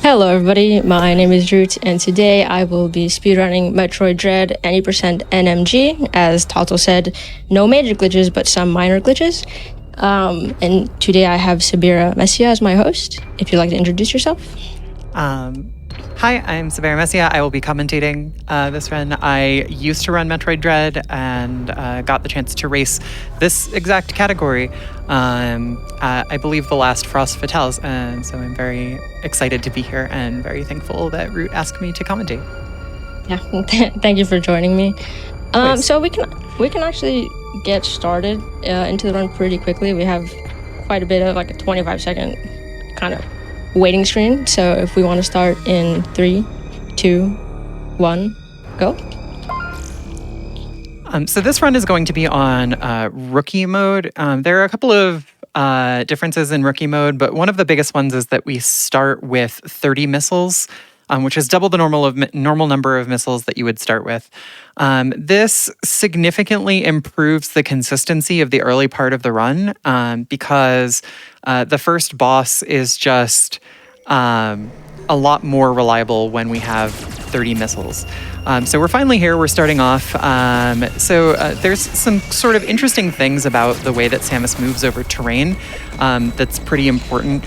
Hello everybody, my name is Root, and today I will be speedrunning Metroid Dread 90% NMG. As Tato said, no major glitches, but some minor glitches. And today I have SaberaMesia as my host. If you'd like to introduce yourself. Hi, I'm SaberaMesia. I will be commentating this run. I used to run Metroid Dread and got the chance to race this exact category. I believe the last Frost Fatales, and so I'm very excited to be here and very thankful that Root asked me to commentate. Yeah, thank you for joining me. So we can actually get started into the run pretty quickly. We have quite a bit of like a 25-second kind of waiting screen. So if we want to start in 3, 2, 1, go. So this run is going to be on rookie mode. There are a couple of differences in rookie mode, but one of the biggest ones is that we start with 30 missiles, which is double the normal number of missiles that you would start with. This significantly improves the consistency of the early part of the run because the first boss is just a lot more reliable when we have 30 missiles. So we're finally here. We're starting off. There's some sort of interesting things about the way that Samus moves over terrain that's pretty important.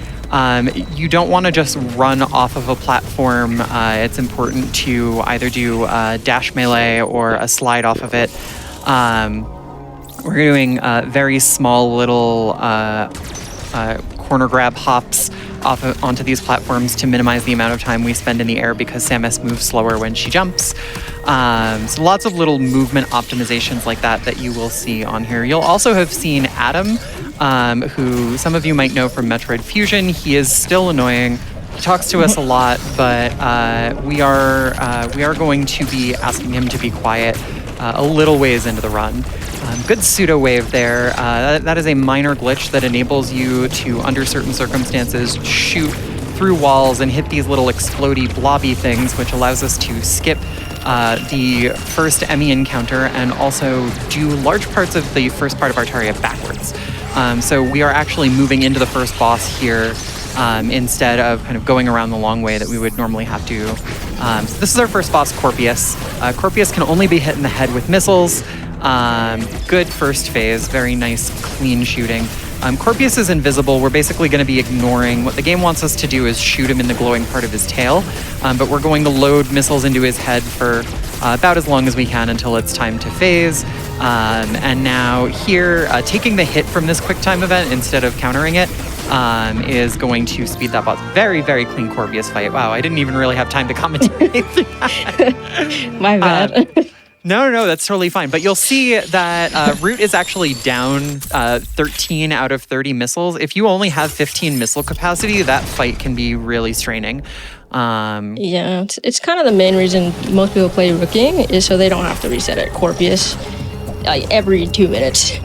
You don't want to just run off of a platform. It's important to either do a dash melee or a slide off of it. We're doing very small little corner grab hops onto these platforms to minimize the amount of time we spend in the air because Samus moves slower when she jumps. So lots of little movement optimizations like that you will see on here. You'll also have seen Adam, who some of you might know from Metroid Fusion. He is still annoying. He talks to us a lot, but we are going to be asking him to be quiet a little ways into the run. Good pseudo wave there. That is a minor glitch that enables you to, under certain circumstances, shoot through walls and hit these little explodey blobby things, which allows us to skip the first Emmy encounter and also do large parts of the first part of Artaria backwards. So we are actually moving into the first boss here instead of kind of going around the long way that we would normally have to. So this is our first boss, Corpius. Corpius can only be hit in the head with missiles. Good first phase, very nice, clean shooting. Corpius is invisible. We're basically going to be ignoring what the game wants us to do is shoot him in the glowing part of his tail, but we're going to load missiles into his head for about as long as we can until it's time to phase. And now here, taking the hit from this QuickTime event instead of countering it is going to speed that boss. Very, very clean Corpius fight. Wow, I didn't even really have time to commentate. My bad. No, that's totally fine. But you'll see that Root is actually down 13 out of 30 missiles. If you only have 15 missile capacity, that fight can be really straining. Yeah, it's kind of the main reason most people play rookieing is so they don't have to reset at Corpius every 2 minutes.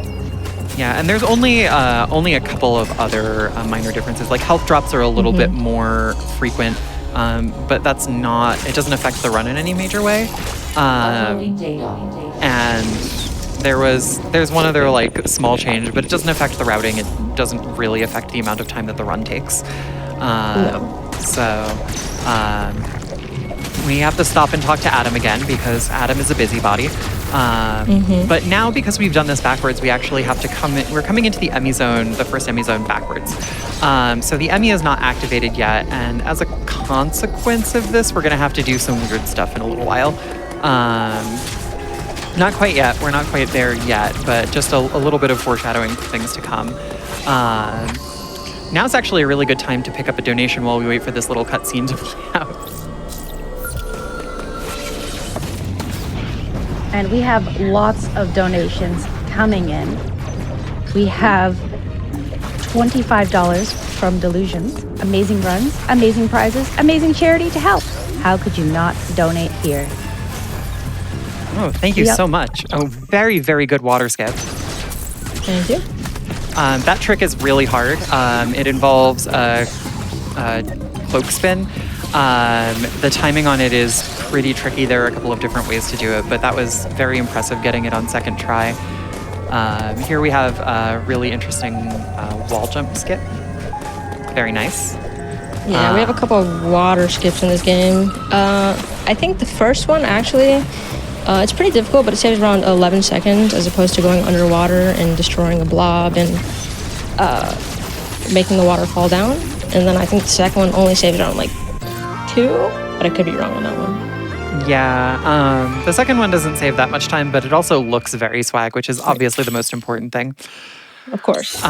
Yeah, and there's only a couple of other minor differences. Like health drops are a little bit more frequent, but that's not. It doesn't affect the run in any major way. And there's one other like small change, but it doesn't affect the routing. It doesn't really affect the amount of time that the run takes. We have to stop and talk to Adam again because Adam is a busybody. But now because we've done this backwards, we actually have to we're coming into the Emmy zone, the first Emmy zone backwards. So the Emmy is not activated yet, and as a consequence of this, we're gonna have to do some weird stuff in a little while. Not quite yet. We're not quite there yet, but just a little bit of foreshadowing for things to come. Now it's actually a really good time to pick up a donation while we wait for this little cutscene to play out. And we have lots of donations coming in. We have $25 from Delusions, amazing runs, amazing prizes, amazing charity to help. How could you not donate here? Oh, thank you so much. Oh, very, very good water skip. Thank you. That trick is really hard. It involves a cloak spin. The timing on it is pretty tricky. There are a couple of different ways to do it, but that was very impressive getting it on second try. Here we have a really interesting wall jump skip. Very nice. Yeah, we have a couple of water skips in this game. I think the first one, actually, it's pretty difficult, but it saves around 11 seconds as opposed to going underwater and destroying a blob and making the water fall down. And then I think the second one only saves around like 2, but I could be wrong on that one. Yeah, the second one doesn't save that much time, but it also looks very swag, which is obviously the most important thing. Of course.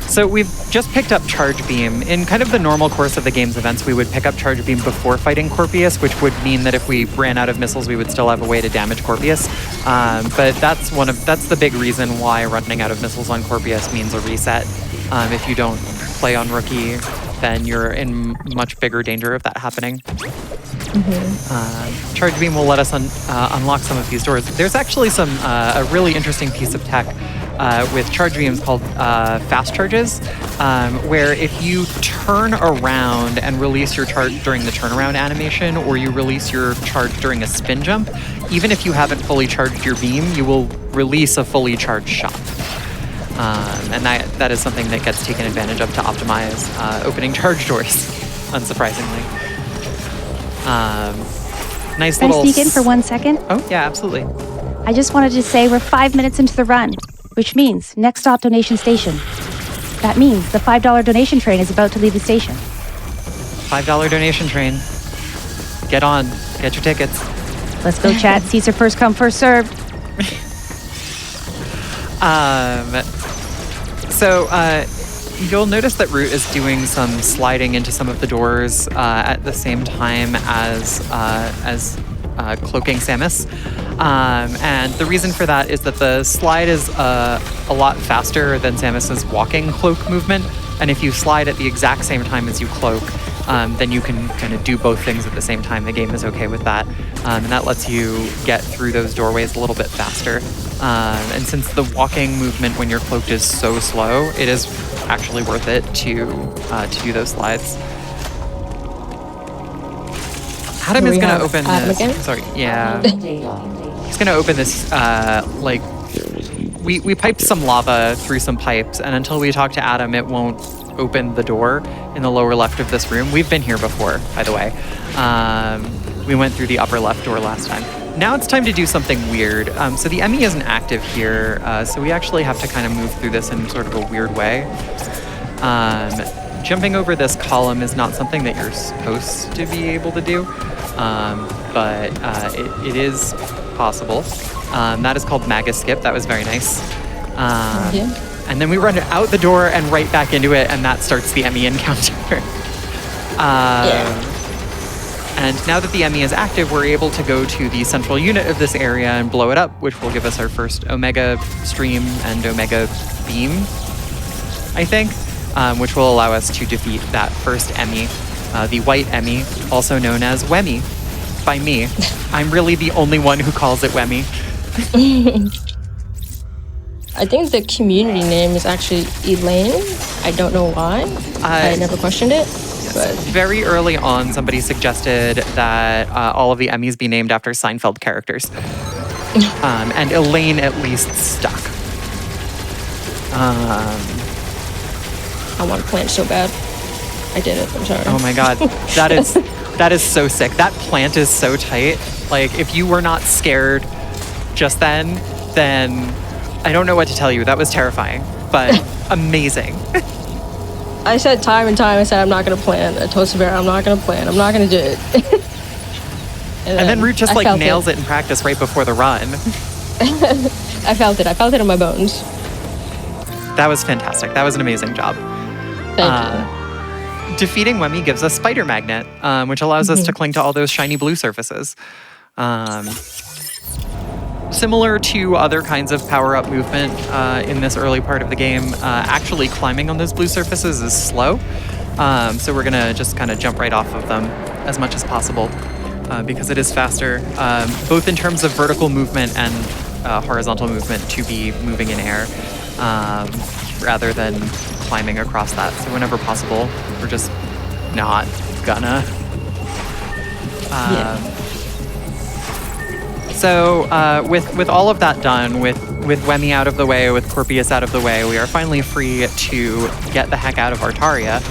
So we've just picked up Charge Beam. In kind of the normal course of the game's events, we would pick up Charge Beam before fighting Corpius, which would mean that if we ran out of missiles, we would still have a way to damage Corpius. But that's the big reason why running out of missiles on Corpius means a reset. If you don't play on Rookie, then you're in much bigger danger of that happening. Charge Beam will let us unlock some of these doors. There's actually a really interesting piece of tech with Charge Beams called fast charges, where if you turn around and release your charge during the turnaround animation, or you release your charge during a spin jump, even if you haven't fully charged your beam, you will release a fully charged shot. And that is something that gets taken advantage of to optimize opening charge doors, unsurprisingly. Nice Can little... I sneak in for 1 second? Oh, yeah, absolutely. I just wanted to say we're 5 minutes into the run, which means next stop donation station. That means the $5 donation train is about to leave the station. $5 donation train. Get on. Get your tickets. Let's go, chat. Seats are first come, first served. So you'll notice that Root is doing some sliding into some of the doors at the same time as cloaking Samus. And the reason for that is that the slide is a lot faster than Samus's walking cloak movement. And if you slide at the exact same time as you cloak, then you can kind of do both things at the same time. The game is okay with that. And that lets you get through those doorways a little bit faster. And since the walking movement when you're cloaked is so slow, it is actually worth it to do those slides. Adam is going to open this. Again? Sorry, yeah. He's going to open this, we piped some lava through some pipes, and until we talk to Adam, it won't open the door in the lower left of this room. We've been here before, by the way. We went through the upper left door last time. Now it's time to do something weird. So the Emmy isn't active here, so we actually have to kind of move through this in sort of a weird way. Jumping over this column is not something that you're supposed to be able to do, but it is possible. That is called Maga Skip. That was very nice. And then we run out the door and right back into it, and that starts the Emmy encounter. And now that the Emmy is active, we're able to go to the central unit of this area and blow it up, which will give us our first Omega Stream and Omega Beam, I think, which will allow us to defeat that first Emmy, the White Emmy, also known as Wemmy by me. I'm really the only one who calls it Wemmy. I think the community name is actually Elaine. I don't know why. I never questioned it. But very early on, somebody suggested that all of the Emmys be named after Seinfeld characters. And Elaine at least stuck. I want to plant so bad. I did it. I'm sorry. Oh my god. That is so sick. That plant is so tight. Like, if you were not scared just then I don't know what to tell you. That was terrifying, but amazing. I said time and time, I said I'm not going to plant. I told Sabera I'm not going to plant. I'm not going to do it. and then Root just like nails it in practice right before the run. I felt it. I felt it in my bones. That was fantastic. That was an amazing job. Thank you. Defeating Wemmy gives us Spider Magnet, which allows us to cling to all those shiny blue surfaces. Similar to other kinds of power-up movement in this early part of the game, actually climbing on those blue surfaces is slow. So we're gonna just kind of jump right off of them as much as possible because it is faster, both in terms of vertical movement and horizontal movement to be moving in air rather than climbing across that. So whenever possible, we're just not gonna. So with all of that done, with Wemmy out of the way, with Corpius out of the way, we are finally free to get the heck out of Artaria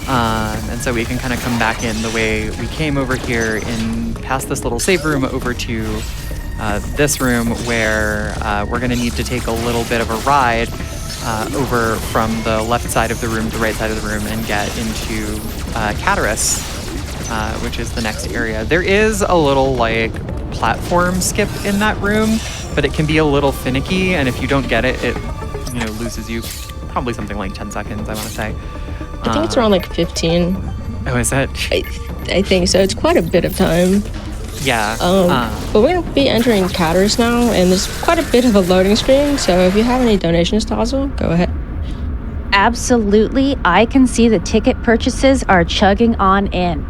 And so we can kind of come back in the way we came over here in past this little save room over to this room where we're going to need to take a little bit of a ride over from the left side of the room to the right side of the room and get into Cataris, which is the next area. There is a little like platform skip in that room, but it can be a little finicky, and if you don't get it, it loses you probably something like 10 seconds, I want to say. I think it's around like 15. Oh, is that? I think so. It's quite a bit of time. Yeah. But we're going to be entering Cataris now, and there's quite a bit of a loading screen, so if you have any donations, Tazel, go ahead. Absolutely. I can see the ticket purchases are chugging on in.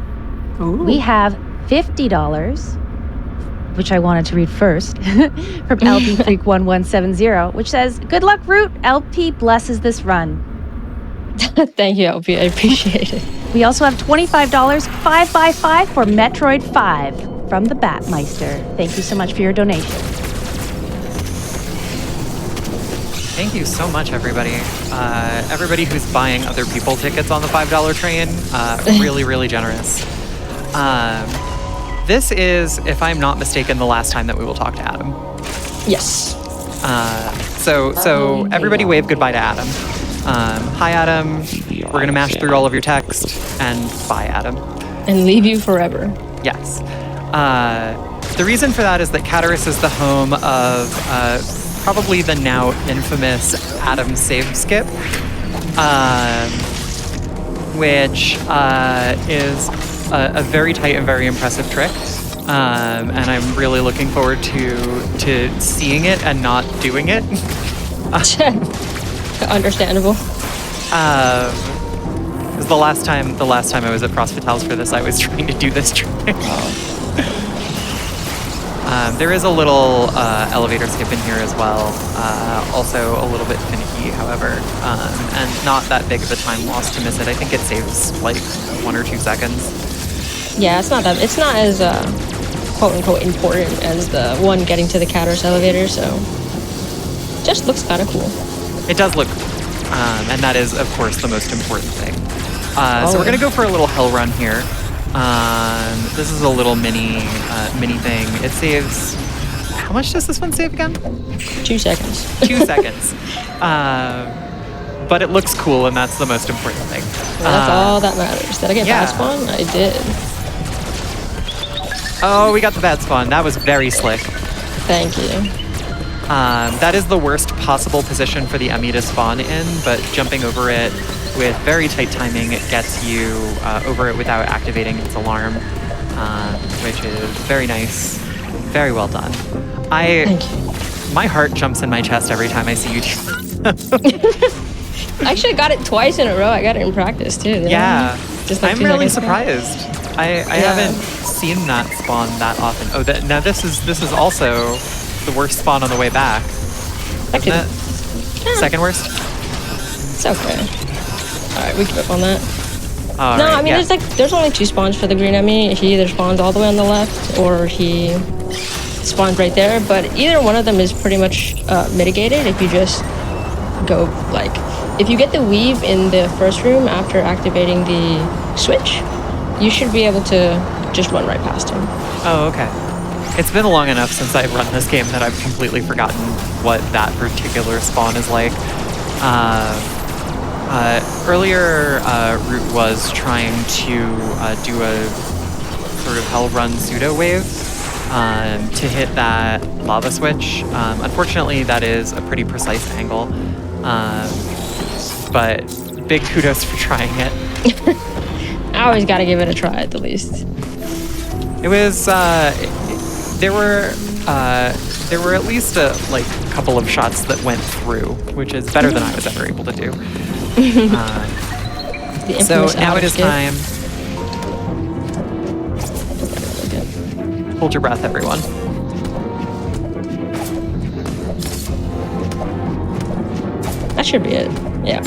Ooh. We have $50, which I wanted to read first, from LP Freak 1170, which says, "Good luck, Root. LP blesses this run." Thank you, LP. I appreciate it. We also have $25, 5x5 for Metroid 5 from the Batmeister. Thank you so much for your donation. Thank you so much, everybody. Everybody who's buying other people tickets on the $5 train, really, really generous. This is, if I'm not mistaken, the last time that we will talk to Adam. Yes. So everybody wave goodbye to Adam. Hi, Adam. We're going to mash through all of your text, and bye, Adam. And leave you forever. Yes. The reason for that is that Cataris is the home of probably the now infamous Adam save skip, which is a very tight and very impressive trick. And I'm really looking forward to seeing it and not doing it. Understandable. Because the last time I was at Prospitals for this, I was trying to do this trick. There is a little elevator skip in here as well. Also a little bit finicky, however, and not that big of a time loss to miss it. I think it saves like 1 or 2 seconds. Yeah, it's not as quote unquote important as the one getting to the Cataris elevator, so just looks kind of cool. It does look cool, and that is, of course, the most important thing. So we're gonna go for a little hell run here. This is a little mini thing. It saves. How much does this one save again? 2 seconds. 2 seconds. But it looks cool, and that's the most important thing. Well, that's all that matters. Did I get bad spawn? I did. Oh, we got the bad spawn. That was very slick. Thank you. That is the worst possible position for the Emmy to spawn in, but jumping over it with very tight timing, it gets you over it without activating its alarm, which is very nice. Very well done. Thank you. My heart jumps in my chest every time I see you do I actually got it twice in a row. I got it in practice too. Yeah. Just like I'm 2 really seconds ago. surprised. I haven't seen that spawn that often. Oh, now this is also the worst spawn on the way back. Isn't it? Second worst? It's okay. All right, we give up on that. All No, right, I mean yeah. there's only 2 spawns for the green Emmy. He either spawns all the way on the left or he spawns right there. But either one of them is pretty much mitigated if you just go like if you get the weave in the first room after activating the switch, you should be able to just run right past him. Oh, okay. It's been long enough since I've run this game that I've completely forgotten what that particular spawn is like. Earlier, Root was trying to do a sort of hell run pseudo wave to hit that lava switch. Unfortunately, that is a pretty precise angle, but big kudos for trying it. I always got to give it a try at the least. It was there were at least a couple of shots that went through, which is better than I was ever able to do. So now it is time. Hold your breath, everyone. That should be it. Yeah.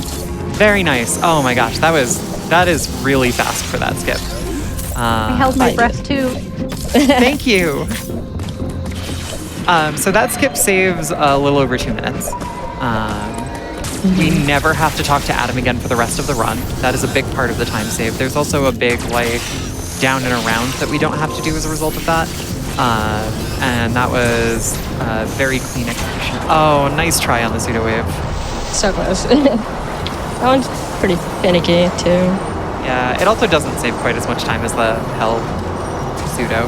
Very nice. Oh my gosh, that is really fast for that skip. I held my breath too. Thank you. So that skip saves a little over 2 minutes. We never have to talk to Adam again for the rest of the run. That is a big part of the time save. There's also a big, like, down and around that we don't have to do as a result of that. And that was very clean execution. Oh, nice try on the pseudo wave. So close. That one's pretty finicky, too. Yeah, it also doesn't save quite as much time as the hell pseudo.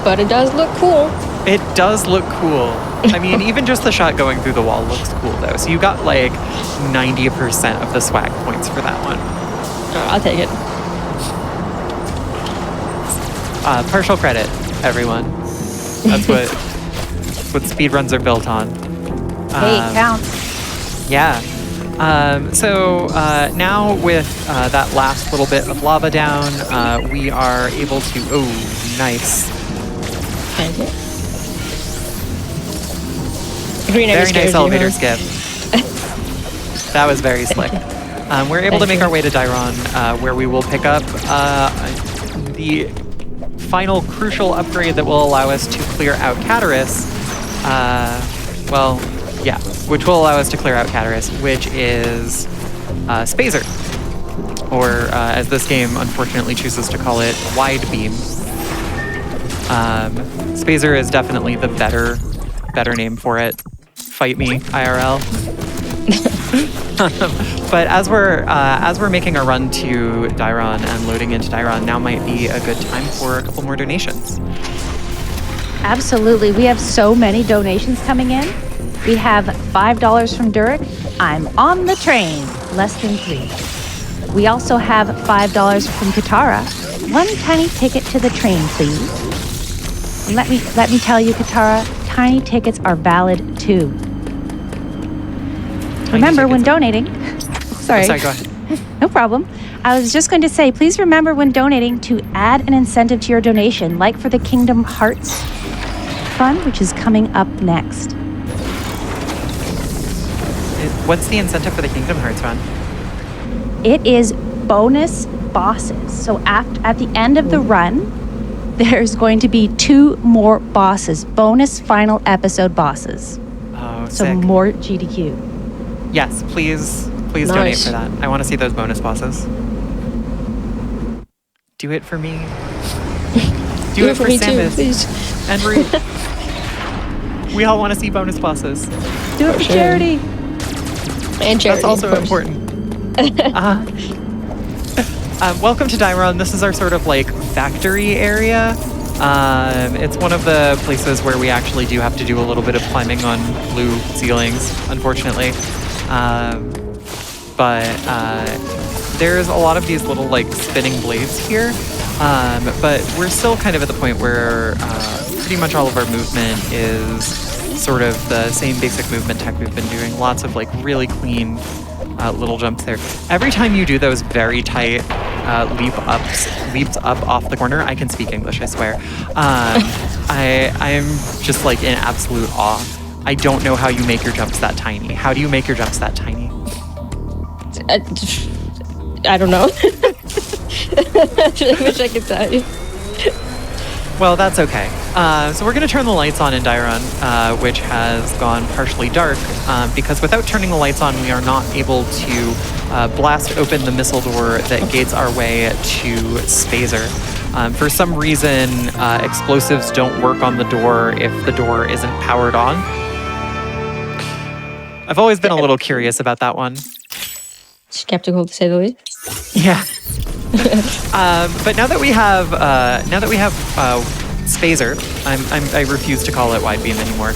But it does look cool. It does look cool. I mean, even just the shot going through the wall looks cool, though. So you got like 90% of the swag points for that one. Oh, I'll take it. Partial credit, everyone. That's what speedruns are built on. Hey, it counts. Yeah. So now with that last little bit of lava down, we are able to... Oh, nice. Thank you. Green Very nice elevator you, huh? skip. That was very slick. We're able to make our way to Dairon, where we will pick up the final crucial upgrade that will allow us to clear out Cataris. Well, yeah, which will allow us to clear out Cataris, which is Spazer, or as this game unfortunately chooses to call it, Wide Beam. Spazer is definitely the better name for it. Fight me, IRL. But as we're making our run to Dairon and loading into Dairon, now might be a good time for a couple more donations. Absolutely. We have so many donations coming in. We have $5 from Durek. I'm on the train. Less than 3. We also have $5 from Katara. 1 tiny ticket to the train, please. And let me tell you, Katara, tiny tickets are valid too. Remember when donating. Sorry. Oh, sorry, go ahead. No problem. I was just going to say, please remember when donating to add an incentive to your donation, like for the Kingdom Hearts Fund, which is coming up next. What's the incentive for the Kingdom Hearts run? It is bonus bosses. So at the end of the run, there's going to be 2 more bosses, bonus final episode bosses. Oh, So sick. more GDQ. Yes, please donate Nice. for that. I want to see those bonus bosses. Do it for me. Do it for me too, Samus please. and Ruth. We all want to see bonus bosses. Do it for sure. charity. And charity, That's also of course. important. Welcome to Dairon. This is our sort of like factory area. It's one of the places where we actually do have to do a little bit of climbing on blue ceilings, unfortunately. But there's a lot of these little like spinning blades here. But we're still kind of at the point where pretty much all of our movement is sort of the same basic movement tech we've been doing. Lots of like really clean little jumps there. Every time you do those very tight leaps up off the corner, I can speak English, I swear. I'm just like in absolute awe. I don't know how you make your jumps that tiny. How do you make your jumps that tiny? I don't know. I wish I could tell you. Well, that's okay. So we're going to turn the lights on in Dairon, which has gone partially dark, because without turning the lights on, we are not able to blast open the missile door that gates our way to Spazer. For some reason, explosives don't work on the door if the door isn't powered on. I've always been a little curious about that one. Skeptical to say the least. Yeah. But now that we have Spazer, I refuse to call it wide beam anymore.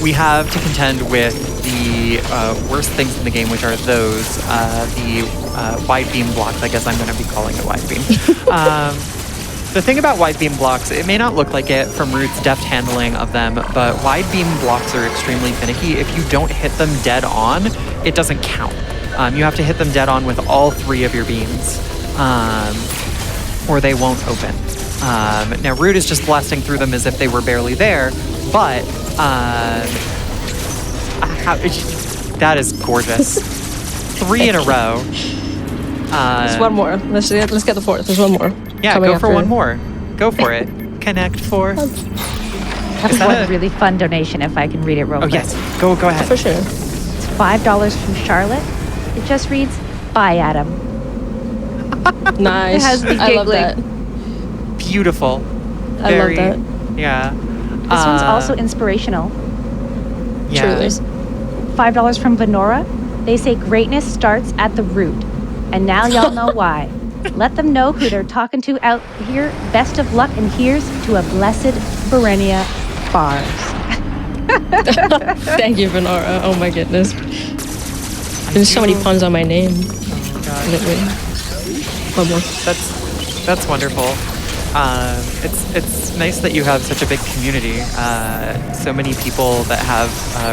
We have to contend with the worst things in the game, which are those the wide beam blocks. I guess I'm going to be calling it wide beam. The thing about wide beam blocks, it may not look like it from Root's deft handling of them, but wide beam blocks are extremely finicky. If you don't hit them dead on, it doesn't count. You have to hit them dead on with all 3 of your beams, or they won't open. Now, Root is just blasting through them as if they were barely there, but that is gorgeous. 3 in a row. There's one more. Let's get the 4th. There's one more. Yeah, go for one more. Go for it. Connect 4. That's one really fun donation if I can read it real quick. Oh, yes. Go ahead. For sure. It's $5 from Charlotte. It just reads, "Bye, Adam." Nice. It has me I love giggling. that. Beautiful. I love that. Yeah. This one's also inspirational. Yeah. Truly. $5 from Venora. They say greatness starts at the root. And now y'all know why. Let them know who they're talking to out here. Best of luck, and here's to a blessed Berenia bars. Thank you, Venora. Oh my goodness. There's so many puns on my name. Oh, God. Literally. One more. That's wonderful. It's nice that you have such a big community. So many people that have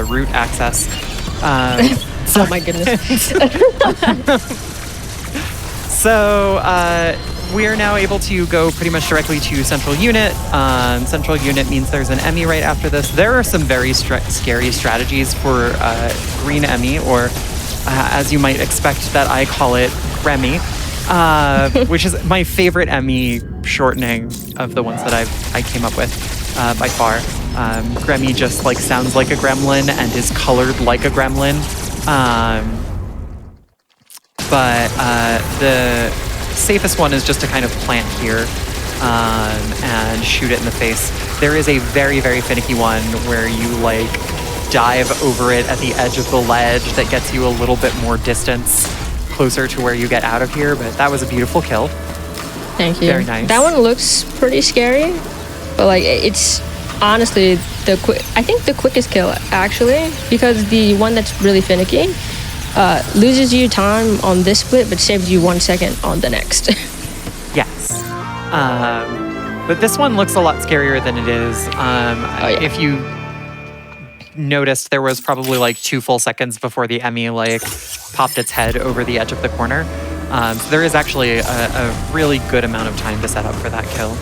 root access. Oh my goodness. So we are now able to go pretty much directly to Central Unit. Central Unit means there's an Emmy right after this. There are some very scary strategies for Green Emmy, or as you might expect that I call it, Remy, which is my favorite Emmy shortening of the ones that I came up with by far. Gremmy just like sounds like a gremlin and is colored like a gremlin. But the safest one is just to kind of plant here and shoot it in the face. There is a very, very finicky one where you like dive over it at the edge of the ledge that gets you a little bit more distance closer to where you get out of here. But that was a beautiful kill. Thank you. Very nice. That one looks pretty scary, but like it's honestly I think the quickest kill actually, because the one that's really finicky loses you time on this split, but saves you 1 second on the next. Yes. But this one looks a lot scarier than it is. Yeah. If you noticed, there was probably like 2 full seconds before the Emmy like popped its head over the edge of the corner. So there is actually a really good amount of time to set up for that kill.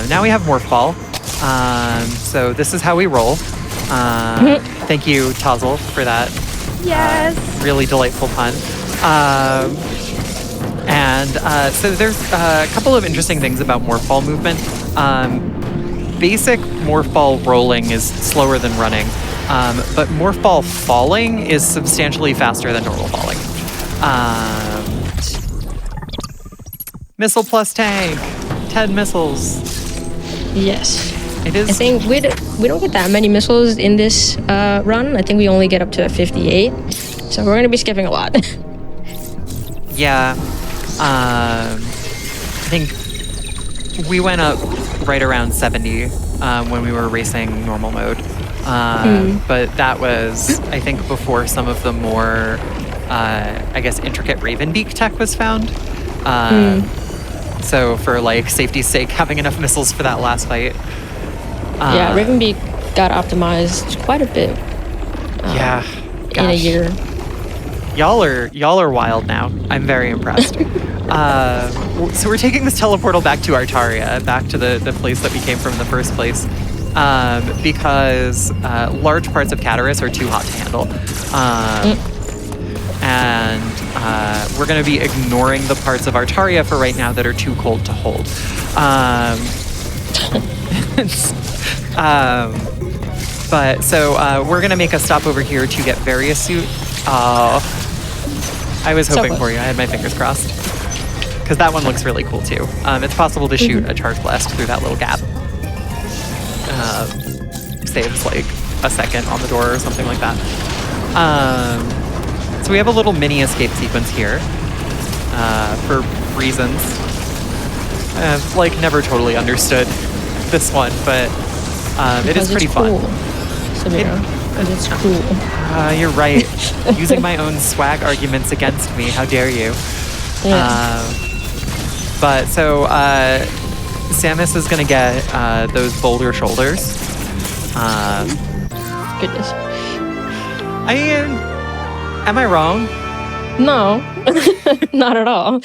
Now we have Morphball. So this is how we roll. Thank you, Tazzle, for that. Yes. Really delightful pun. So there's a couple of interesting things about Morphball movement. Basic Morphball rolling is slower than running, but Morphball falling is substantially faster than normal falling. Missile plus tank, 10 missiles. Yes. It is. I think we don't get that many missiles in this run. I think we only get up to 58. So we're going to be skipping a lot. Yeah. I think we went up right around 70 when we were racing normal mode. But that was, I think, before some of the more, I guess, intricate Ravenbeak tech was found. So for like safety's sake, having enough missiles for that last fight. Yeah, Ravenbeak got optimized quite a bit. Yeah. In a year. Y'all are wild now. I'm very impressed. So we're taking this teleportal back to Artaria, back to the place that we came from in the first place, because large parts of Cataris are too hot to handle. And we're going to be ignoring the parts of Artaria for right now that are too cold to hold. But so we're going to make a stop over here to get Various Suit. I was hoping for you. I had my fingers crossed. Because that one looks really cool too. It's possible to shoot a charge blast through that little gap. Saves like a second on the door or something like that. So we have a little mini escape sequence here for reasons. I've like never totally understood this one, but it is pretty fun. Because it's cool. You're right. Using my own swag arguments against me. How dare you? Yeah. But so Samus is going to get those boulder shoulders. Goodness. Am I wrong? No, not at all.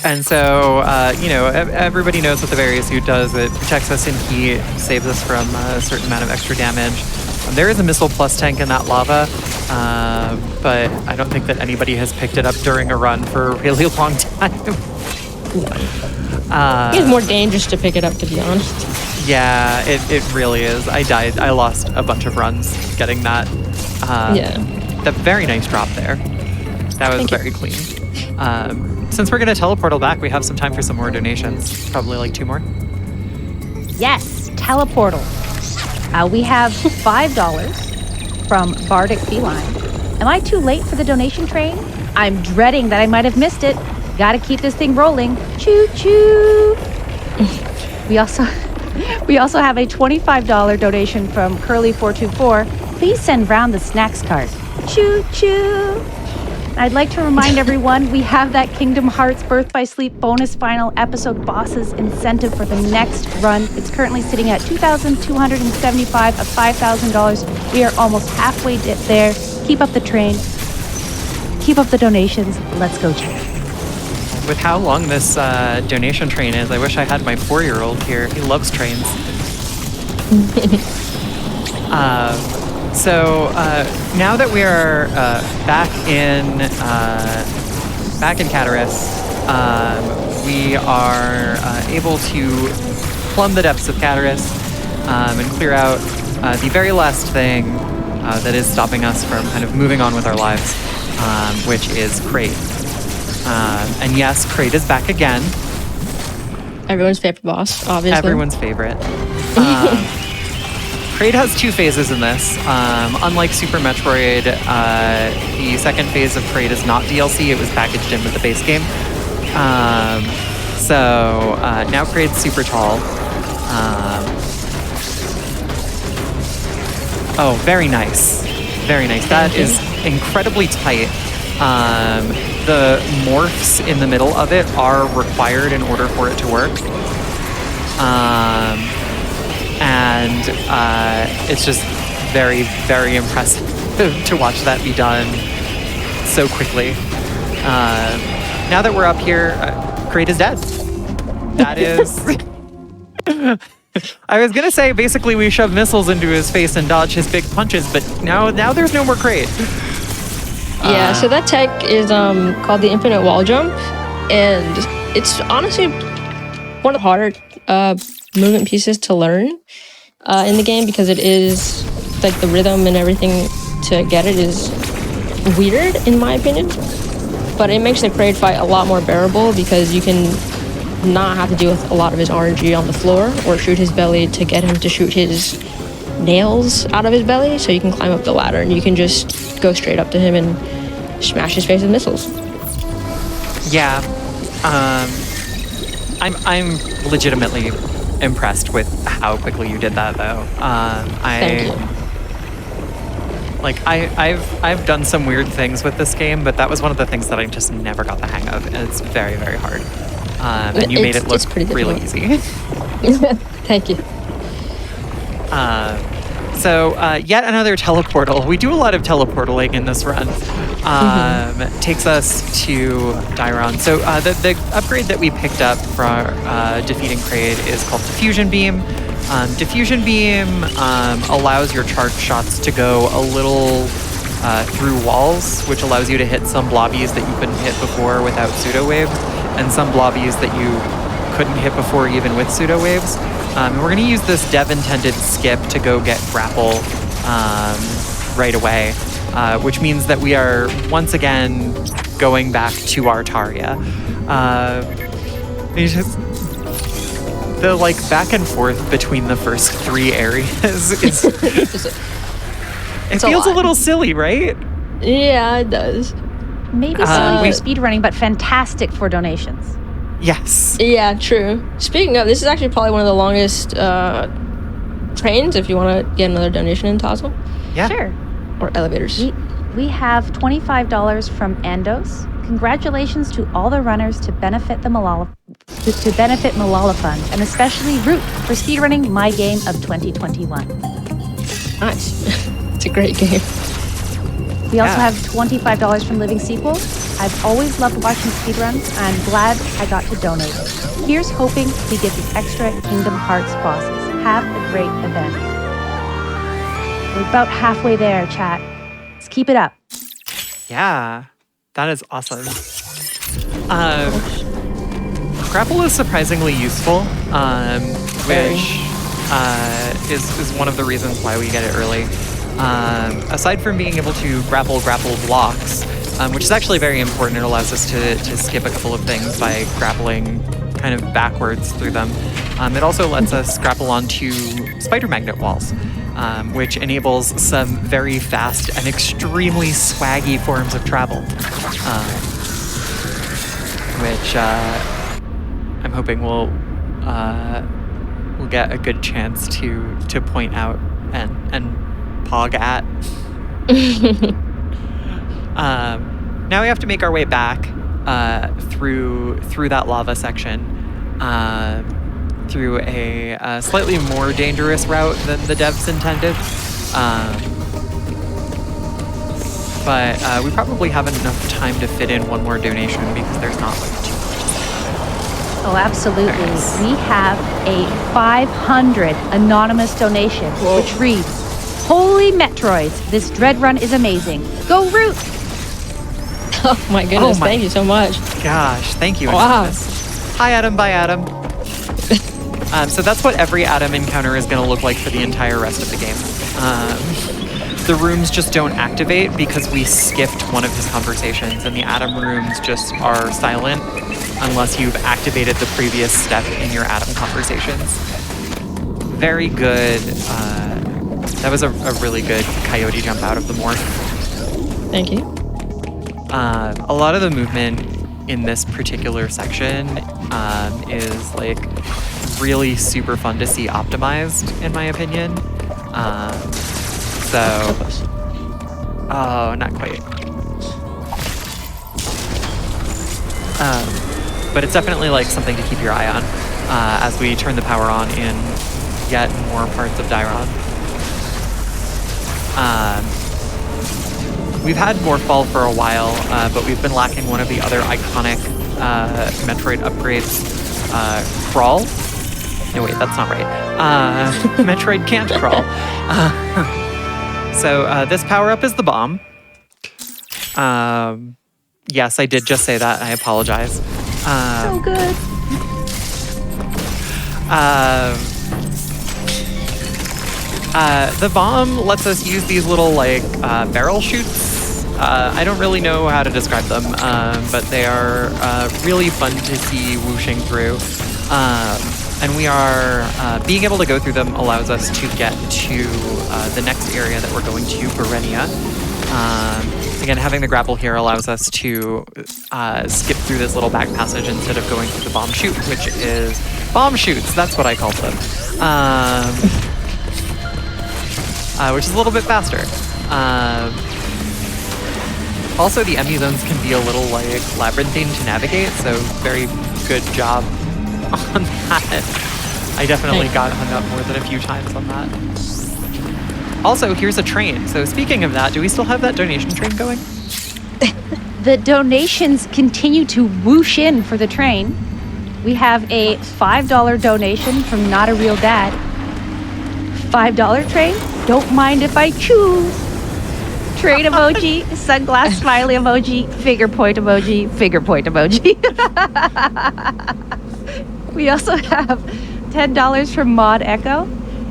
And so, everybody knows what the Various Suit does. It protects us in heat, saves us from a certain amount of extra damage. There is a missile plus tank in that lava, but I don't think that anybody has picked it up during a run for a really long time. It's more dangerous to pick it up, to be honest. Yeah, it really is. I died. I lost a bunch of runs getting that. Yeah. That very nice drop there. That was Thank you. very clean. Since we're going to teleportal back, we have some time for some more donations. Probably like 2 more. Yes, teleportal. We have $5 from Bardic Feline. Am I too late for the donation train? I'm dreading that I might have missed it. Gotta keep this thing rolling. Choo choo. We also have a $25 donation from Curly424. Please send round the snacks cart. Choo choo. I'd like to remind everyone we have that Kingdom Hearts Birth by Sleep bonus final episode bosses incentive for the next run. It's currently sitting at $2,275 of $5,000. We are almost halfway there. Keep up the train. Keep up the donations. Let's go, chat. With how long this donation train is, I wish I had my 4-year-old here. He loves trains. So now that we are back in Cataris, we are able to plumb the depths of Cataris and clear out the very last thing that is stopping us from kind of moving on with our lives, which is Kraid. And yes, Kraid is back again. Everyone's favorite boss, obviously. Everyone's favorite. Kraid has 2 phases in this. Unlike Super Metroid, the second phase of Kraid is not DLC. It was packaged in with the base game. So now Kraid's super tall. Oh, very nice. Very nice. That is incredibly tight. The morphs in the middle of it are required in order for it to work. And it's just very, very impressive to watch that be done so quickly. Now that we're up here, Kraid is dead. That is... I was gonna say basically we shove missiles into his face and dodge his big punches, but now there's no more Kraid. Yeah, so that tech is called the Infinite Wall Jump, and it's honestly one of the harder movement pieces to learn in the game because it is like the rhythm and everything to get it is weird in my opinion, but it makes the Kraid fight a lot more bearable because you can not have to deal with a lot of his RNG on the floor or shoot his belly to get him to shoot his nails out of his belly, so you can climb up the ladder and you can just go straight up to him and smash his face with missiles. Yeah, I'm legitimately impressed with how quickly you did that, though. Thank you. Like I've done some weird things with this game, but that was one of the things that I just never got the hang of, and it's very, very hard. And you made it look really easy. Thank you. So yet another teleportal. We do a lot of teleportaling in this run. Takes us to Dairon. So the upgrade that we picked up for defeating Kraid is called Diffusion Beam. Diffusion Beam allows your charge shots to go a little through walls, which allows you to hit some blobbies that you couldn't hit before without pseudo waves, and some blobbies that you couldn't hit before even with pseudo waves. And we're going to use this dev-intended skip to go get grapple right away, which means that we are once again going back to Artaria. It's just the like back and forth between the first 3 areas. It feels a little silly, right? Yeah, it does. Maybe silly for speedrunning, but fantastic for donations. Yes. Yeah, true. Speaking of, this is actually probably one of the longest trains if you want to get another donation in Tassel. Yeah. Sure. Or elevators. We have $25 from Andos. Congratulations to all the runners to benefit the Malala Fund, and especially Root for speedrunning my game of 2021. Nice. It's a great game. We also have $25 from Living Sequel. I've always loved watching speedruns, and I'm glad I got to donate. Here's hoping we get the extra Kingdom Hearts bosses. Have a great event. We're about halfway there, chat. Let's keep it up. Yeah, that is awesome. Grapple is surprisingly useful, which is one of the reasons why we get it early. Aside from being able to grapple blocks, which is actually very important. It allows us to skip a couple of things by grappling kind of backwards through them. It also lets us grapple onto spider magnet walls, which enables some very fast and extremely swaggy forms of travel, which I'm hoping we'll get a good chance to point out and pog at. Now we have to make our way back through that lava section, through a slightly more dangerous route than the devs intended. But we probably haven't enough time to fit in one more donation because there's not like too much. Oh, absolutely. We have a 500 anonymous donation, which reads, "Holy Metroids, this dread run is amazing. Go Root!" Oh my goodness, thank you so much. Gosh, thank you. Wow. Anonymous. Hi, Adam. Bye, Adam. So that's what every Adam encounter is going to look like for the entire rest of the game. The rooms just don't activate because we skipped one of his conversations, and the Adam rooms just are silent unless you've activated the previous step in your Adam conversations. Very good. That was a really good coyote jump out of the morph. Thank you. A lot of the movement in this particular section is like really super fun to see optimized, in my opinion. Oh, not quite. But it's definitely like something to keep your eye on as we turn the power on in yet more parts of Dairon. We've had Morphball for a while, but we've been lacking one of the other iconic Metroid upgrades, Crawl. No, wait, that's not right. Metroid can't crawl. So this power-up is the bomb. Yes, I did just say that. I apologize. So good. The bomb lets us use these little like barrel shoots. I don't really know how to describe them, but they are really fun to see whooshing through. And we are being able to go through them allows us to get to the next area that we're going to, Berenia. Again, having the grapple here allows us to skip through this little back passage instead of going through the bomb chute, which is bomb chutes. That's what I called them. Which is a little bit faster. Also, the enemy zones can be a little like labyrinthine to navigate, so very good job on that. I definitely got hung up more than a few times on that. Also, here's a train. So speaking of that, do we still have that donation train going? The donations continue to whoosh in for the train. We have a $5 donation from Not a Real Dad. $5 train? Don't mind if I choose. Train emoji, sunglass smiley emoji, finger point emoji, finger point emoji. We also have $10 from Mod Echo.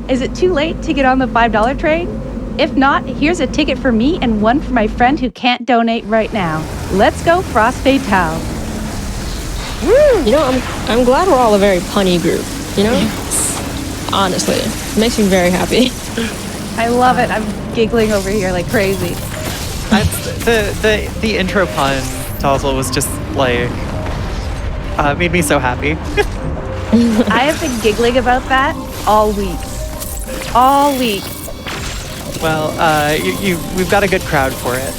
Is it too late to get on the $5 train? If not, here's a ticket for me and one for my friend who can't donate right now. Let's go Frost Fatale. You know, I'm glad we're all a very punny group, you know? Honestly, it makes me very happy. I love it. I'm giggling over here like crazy. The intro pun, Tozzle, was just like, made me so happy. I have been giggling about that all week. All week. Well, we've got a good crowd for it.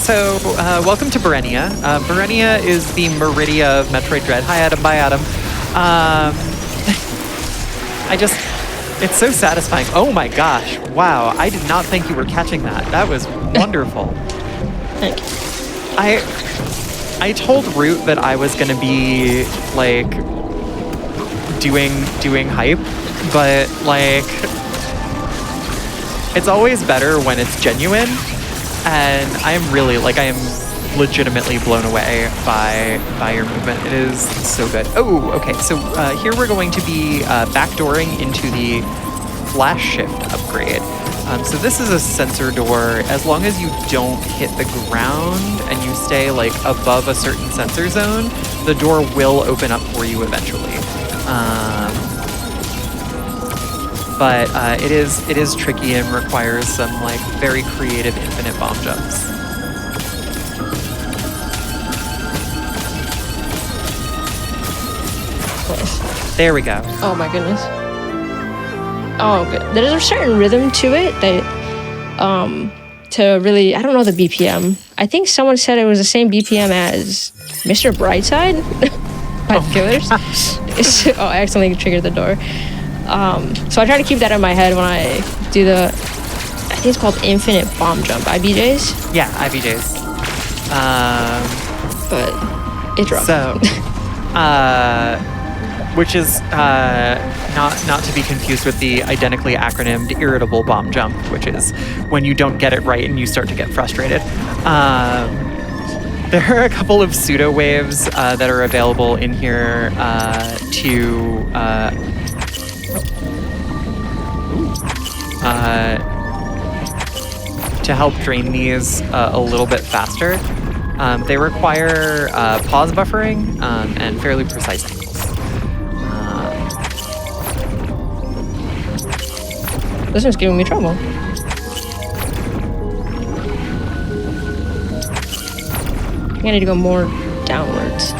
So, welcome to Berenia. Berenia is the Meridia of Metroid Dread. Hi, Adam. Bye, Adam. It's so satisfying. Oh my gosh. Wow. I did not think you were catching that. That was wonderful. Thank you. I told Root that I was going to be, like, doing hype, but, like, it's always better when it's genuine, and I am really, like, I am legitimately blown away by your movement. It is so good. Oh, okay. So here we're going to be backdooring into the flash shift upgrade. So this is a sensor door. As long as you don't hit the ground and you stay like above a certain sensor zone, the door will open up for you eventually. But it is tricky and requires some like very creative infinite bomb jumps. There we go. Oh my goodness. Oh, good. There's a certain rhythm to it that, to really, I don't know the BPM. I think someone said it was the same BPM as Mr. Brightside by the Killers. Oh, I accidentally triggered the door. So I try to keep that in my head when I do the, I think it's called Infinite Bomb Jump, IBJs. Yeah, IBJs. But it's rough. So, which is not to be confused with the identically acronymed irritable bomb jump, which is when you don't get it right and you start to get frustrated. There are a couple of pseudo waves that are available in here to help drain these a little bit faster. They require pause buffering and fairly precise angles. This one's giving me trouble. I think I need to go more downwards.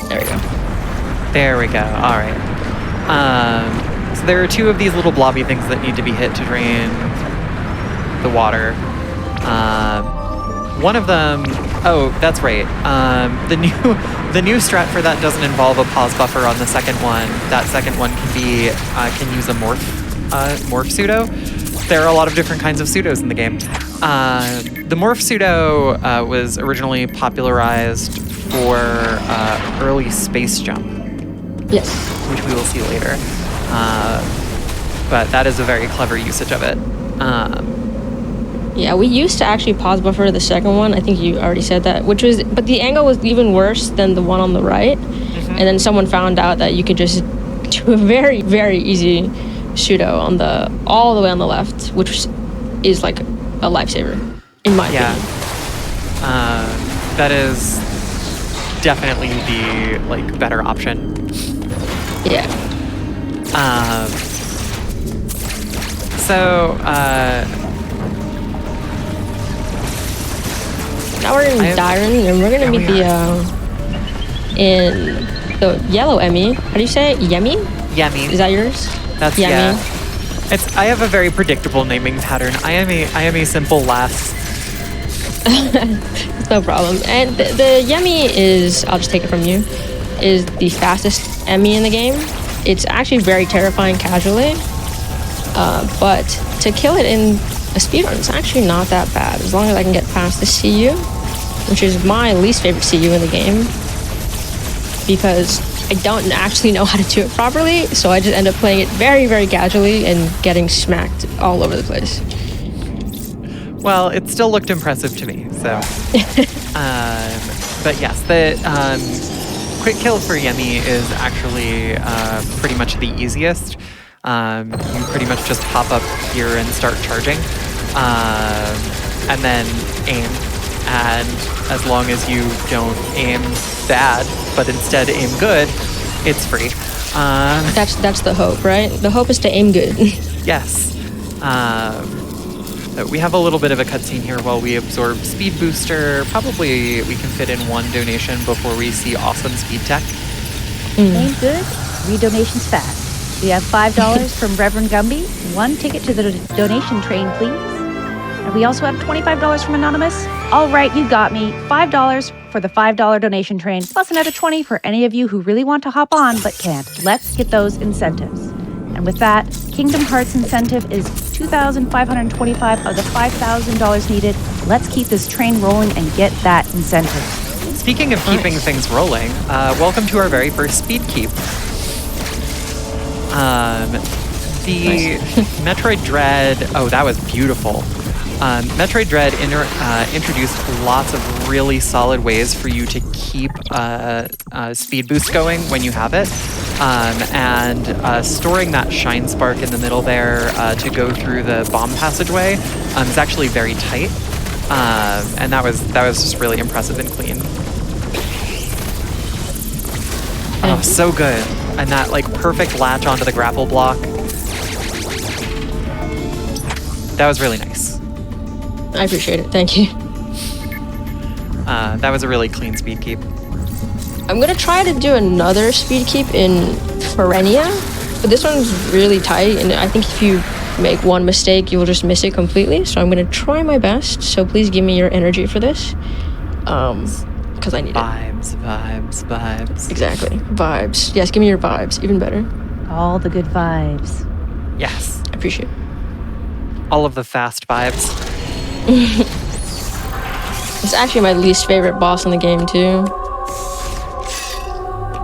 There we go. There we go. All right. So there are two of these little blobby things that need to be hit to drain the water. One of them, oh, that's right. The new strat for that doesn't involve a pause buffer on the second one. That second one can use a morph pseudo. There are a lot of different kinds of pseudos in the game. The morph pseudo was originally popularized for early space jump. Yes. Which we will see later. But that is a very clever usage of it. Yeah, we used to actually pause buffer the second one. I think you already said that, but the angle was even worse than the one on the right. Mm-hmm. And then someone found out that you could just do a very, very easy pseudo all the way on the left, which is like a lifesaver, in my opinion. That is definitely the like better option. Yeah. Now we're in Dyron, and we're gonna meet in the yellow Emmy. How do you say it? Yemi? Yemi. Is that yours? That's Yemi. Yeah. I have a very predictable naming pattern. I am a simple lass. It's no problem. And the Yemi is, I'll just take it from you, is the fastest Emmy in the game. It's actually very terrifying casually, but to kill it in a speedrun, it's actually not that bad, as long as I can get past the CU, which is my least favorite CU in the game, because I don't actually know how to do it properly, so I just end up playing it very, very casually and getting smacked all over the place. Well, it still looked impressive to me, so. But yes, the quick kill for Yemi is actually pretty much the easiest. You pretty much just hop up here and start charging, and then aim. And as long as you don't aim bad, but instead aim good, it's free. That's the hope, right? The hope is to aim good. Yes. We have a little bit of a cutscene here while we absorb Speed Booster. Probably we can fit in one donation before we see awesome speed tech. Aim good, redonations fast. We have $5 from Reverend Gumby. One ticket to the donation train, please. And we also have $25 from Anonymous. All right, you got me. $5 for the $5 donation train, plus another $20 for any of you who really want to hop on but can't. Let's get those incentives. And with that, Kingdom Hearts incentive is $2,525 of the $5,000 needed. Let's keep this train rolling and get that incentive. Speaking of keeping things rolling, welcome to our very first speed keep. The Metroid Dread, oh, that was beautiful. Metroid Dread introduced lots of really solid ways for you to keep speed boost going when you have it. And storing that shine spark in the middle there to go through the bomb passageway is actually very tight. And that was just really impressive and clean. Oh, so good. And that like perfect latch onto the grapple block. That was really nice. I appreciate it. Thank you. That was a really clean speed keep. I'm gonna try to do another speed keep in Ferenia, but this one's really tight, and I think if you make one mistake, you'll just miss it completely. So I'm gonna try my best. So please give me your energy for this, because I need Vibes, vibes. Exactly, vibes. Yes, give me your vibes. Even better. All the good vibes. Yes. I appreciate it. All of the fast vibes. It's actually my least favorite boss in the game too.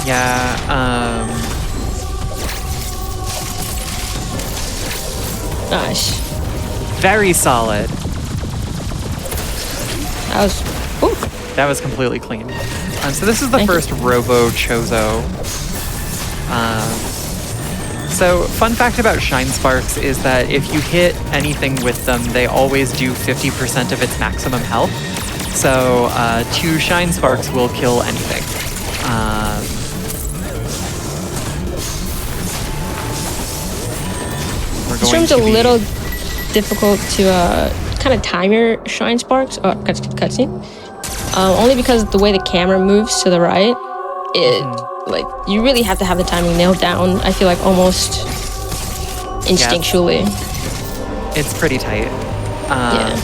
Yeah. Nice. Very solid. That was That was completely clean. So this is the first Robo Chozo. So fun fact about Shine Sparks is that if you hit anything with them, they always do 50% of its maximum health. So 2 Shine Sparks will kill anything. This room's a little difficult to kind of time your Shine Sparks cutscene. Only because the way the camera moves to the right, like you really have to have the timing nailed down. I feel like almost instinctually. Yeah. It's pretty tight. Yeah.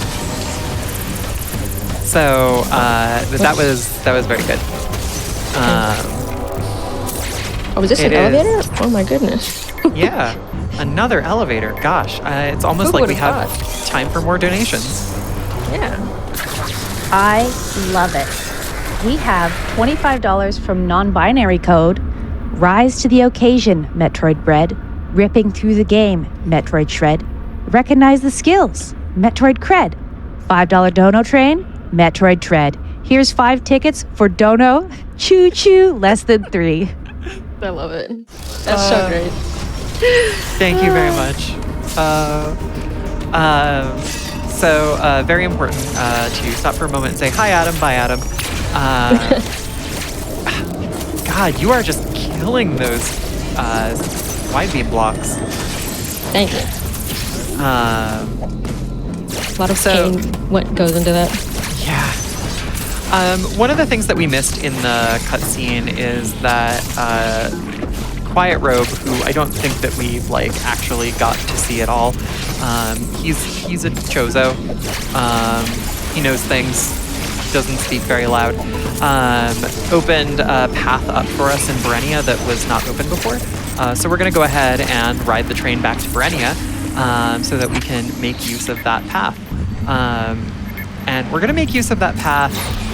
So that was very good. Oh, was this an elevator? Oh my goodness. Yeah, another elevator. Gosh, it's almost Who like we would've have thought? time for more donations. Yeah. I love it. We have $25 from non-binary code. Rise to the occasion, Metroid Bread. Ripping through the game, Metroid Shred. Recognize the skills, Metroid Cred. $5 Dono Train, Metroid Tread. Here's 5 tickets for Dono. Choo choo, less than 3. I love it. That's so great. Thank you very much. So very important to stop for a moment and say hi, Adam. Bye, Adam. God, you are just killing those wide beam blocks. Thank you. A lot of pain what goes into that. Yeah. One of the things that we missed in the cutscene is that Quiet Robe, who I don't think that we've like actually got to see at all. He's a Chozo. He knows things. Doesn't speak very loud. Opened a path up for us in Berenia that was not open before. So we're gonna go ahead and ride the train back to Berenia so that we can make use of that path. And we're gonna make use of that path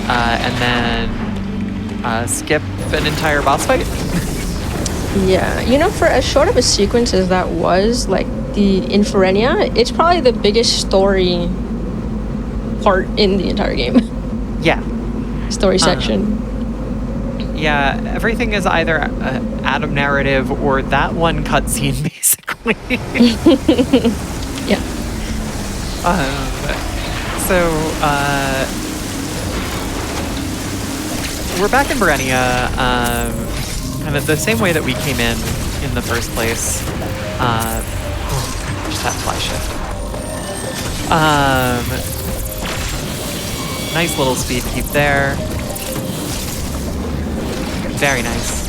and then skip an entire boss fight. Yeah, you know, for as short of a sequence as that was, like the Inferenia, it's probably the biggest story part in the entire game. Yeah. Story section. Yeah, everything is either Adam narrative or that one cutscene, basically. Yeah. So we're back in Berenia, kind of the same way that we came in the first place. Just that fly shift. Nice little speed keep there. Very nice.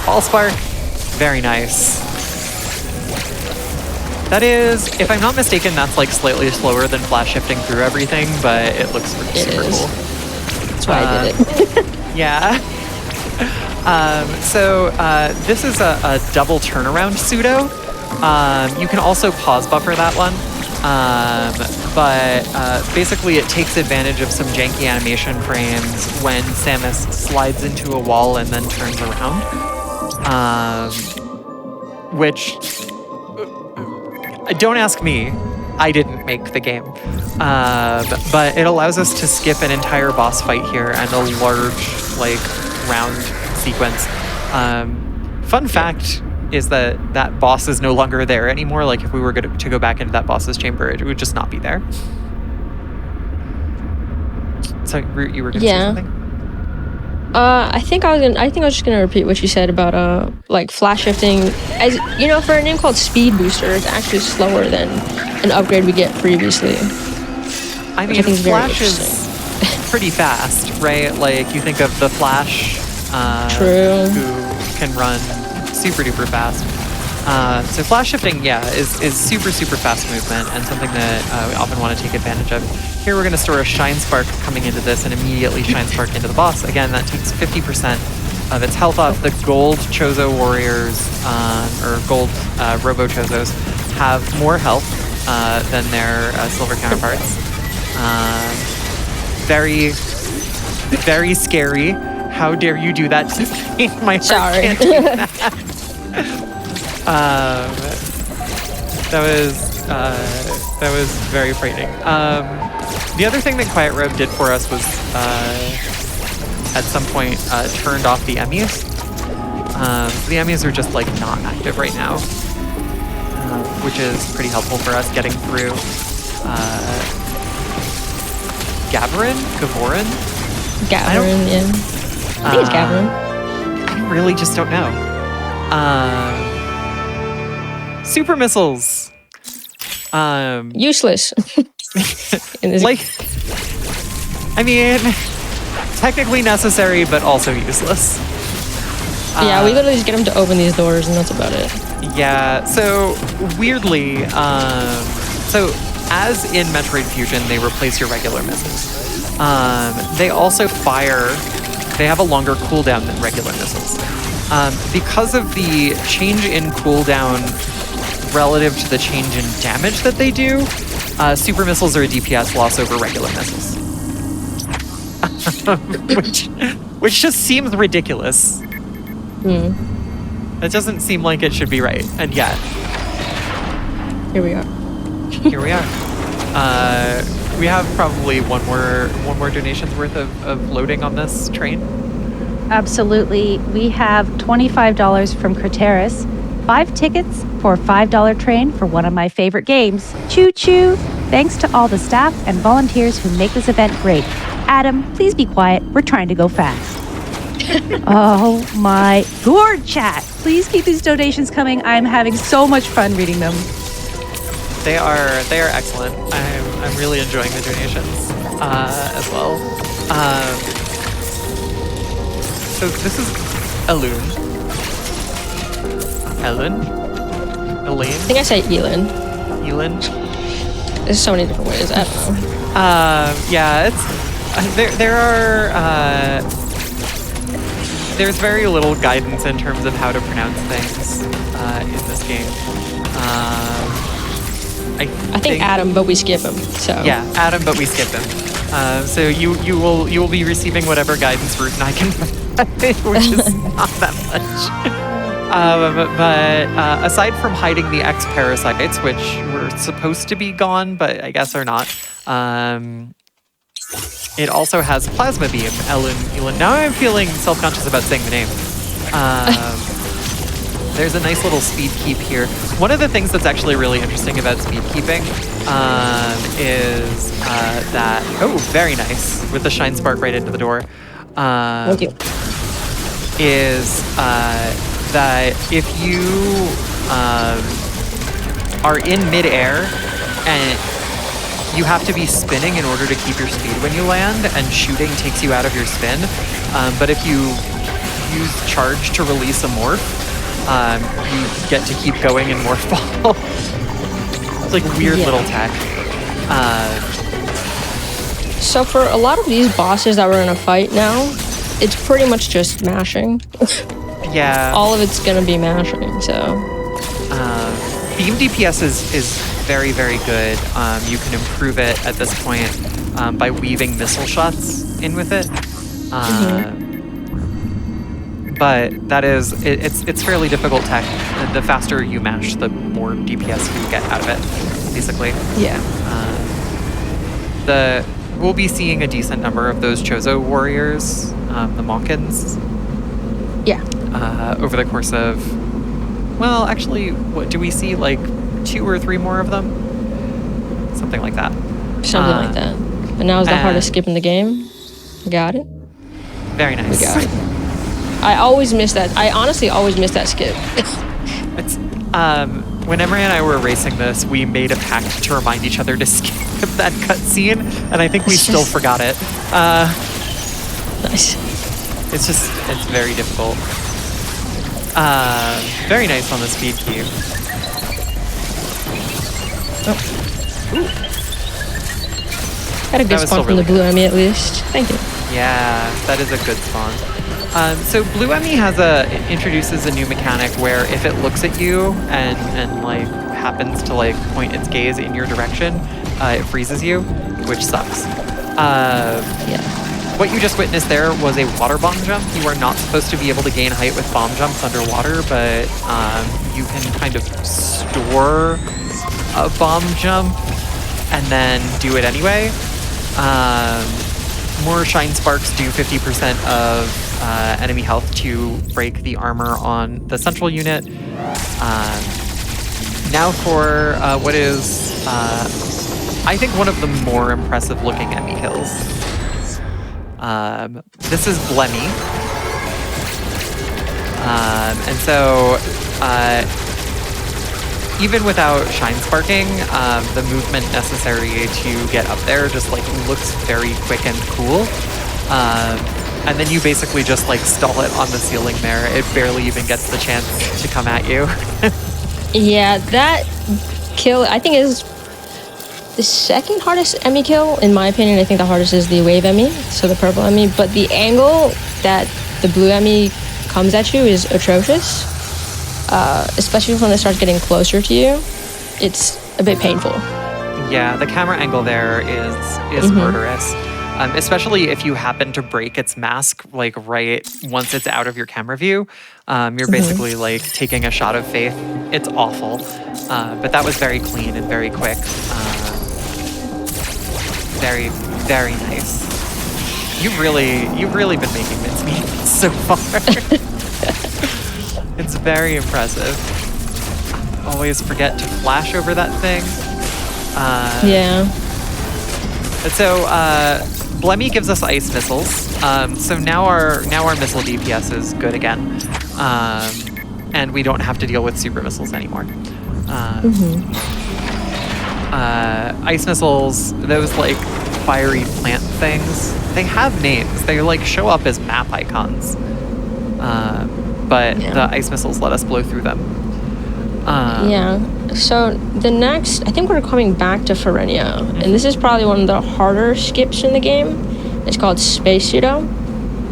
Ball spark. Very nice. That is, if I'm not mistaken, that's like slightly slower than flash shifting through everything, but it looks super cool. That's why I did it. Yeah. This is a double turnaround pseudo. You can also pause buffer that one. But basically it takes advantage of some janky animation frames when Samus slides into a wall and then turns around. Which, don't ask me, I didn't make the game. But it allows us to skip an entire boss fight here and a large, like, round sequence. Fun fact is that boss is no longer there anymore. Like, if we were to go back into that boss's chamber, it would just not be there. So you were going to say something? I think I was just gonna repeat what you said about like flash shifting. As you know, for a name called Speed Booster, it's actually slower than an upgrade we get previously. I mean, Flash is pretty fast, right? Like, you think of the Flash, True. who can run super duper fast. So flash shifting, yeah, is super fast movement and something that we often want to take advantage of. Here we're going to store a Shine Spark coming into this and immediately Shine Spark into the boss. Again, that takes 50% of its health off. The gold Chozo warriors, or gold Robo Chozos, have more health than their silver counterparts. Very, very scary. How dare you do that to me? My heart can't do that. That was very frightening. The other thing that Quiet Robe did for us was at some point turned off the Emmys. The Emmys are just like not active right now, which is pretty helpful for us getting through Gavarin? Gavarin, yeah. I think it's Gavarin. I really just don't know. Super missiles. Useless. Like, I mean, technically necessary, but also useless. Yeah, we literally just get them to open these doors, and that's about it. Yeah. So weirdly, so as in Metroid Fusion, they replace your regular missiles. They also fire. They have a longer cooldown than regular missiles. Because of the change in cooldown relative to the change in damage that they do, super missiles are a DPS loss over regular missiles. which just seems ridiculous. It doesn't seem like it should be right, and yet. Here we are. Here we are. We have probably one more donation's worth of loading on this train. Absolutely. We have $25 from Crateris, 5 tickets for a $5 train for one of my favorite games, Choo Choo. Thanks to all the staff and volunteers who make this event great. Adam, please be quiet. We're trying to go fast. Oh my Gourd chat. Please keep these donations coming. I'm having so much fun reading them. They are excellent. I'm really enjoying the donations as well. So this is Elaine. I think I say Elin. There's so many different ways. I don't know. Yeah, it's there's very little guidance in terms of how to pronounce things in this game. I think Adam, but we skip him. So yeah, Adam, but we skip him. So you will be receiving whatever guidance Root and I can provide, which is not that much. But aside from hiding the X parasites, which were supposed to be gone, but I guess are not, it also has Plasma Beam. Elin. Now I'm feeling self-conscious about saying the name. There's a nice little speed keep here. One of the things that's actually really interesting about speed keeping is that, oh, very nice, with the Shine Spark right into the door. Thank you. Is that if you are in midair and you have to be spinning in order to keep your speed when you land, and shooting takes you out of your spin. But if you use charge to release a morph, you get to keep going in morph ball. It's like weird little tech. So for a lot of these bosses that we're gonna fight now, it's pretty much just mashing. Yeah. All of it's gonna be mashing, so. Beam DPS is very, very good. You can improve it at this point by weaving missile shots in with it. But that is, it's fairly difficult tech. The faster you mash, the more DPS you get out of it, basically. Yeah. We'll be seeing a decent number of those Chozo warriors, the Mawkins. Yeah. Over the course of, well, actually, what do we see? Like 2 or 3 more of them? Something like that. Something like that. And now is the hardest skip in the game. Got it. Very nice. We got it. I always miss that. I honestly always miss that skip. It's when Emery and I were racing this, we made a pact to remind each other to skip that cutscene, and I think we still forgot it. Nice. It's very difficult. Very nice on the speed cube. Oh. Ooh. Got a good spawn from the blue Emmy at least. Thank you. Yeah, that is a good spawn. So Blue Emmy introduces a new mechanic where if it looks at you and like happens to like point its gaze in your direction, it freezes you, which sucks. Yeah. What you just witnessed there was a water bomb jump. You are not supposed to be able to gain height with bomb jumps underwater, but you can kind of store a bomb jump and then do it anyway. More Shine Sparks do 50% of enemy health to break the armor on the central unit. Now for what is, I think, one of the more impressive looking enemy kills. This is Blemmy. And so, even without Shine Sparking, the movement necessary to get up there just like looks very quick and cool. And then you basically just like stall it on the ceiling there. It barely even gets the chance to come at you. Yeah, that kill I think is the second hardest Emmy kill. In my opinion, I think the hardest is the wave Emmy, so the purple Emmy. But the angle that the blue Emmy comes at you is atrocious. Especially when it starts getting closer to you, it's a bit painful. Yeah, the camera angle there is murderous. Especially if you happen to break its mask, like right once it's out of your camera view, you're basically like taking a shot of faith. It's awful, but that was very clean and very quick. Very, very nice. You've really been making mincemeat so far. It's very impressive. Always forget to flash over that thing. Yeah. So Blemmy gives us ice missiles. So now our missile DPS is good again, and we don't have to deal with super missiles anymore. Ice missiles, those like fiery plant things, they have names. They like show up as map icons. But the ice missiles let us blow through them. Yeah. So the next, I think we're coming back to Ferenia, and this is probably one of the harder skips in the game. It's called Space Pseudo,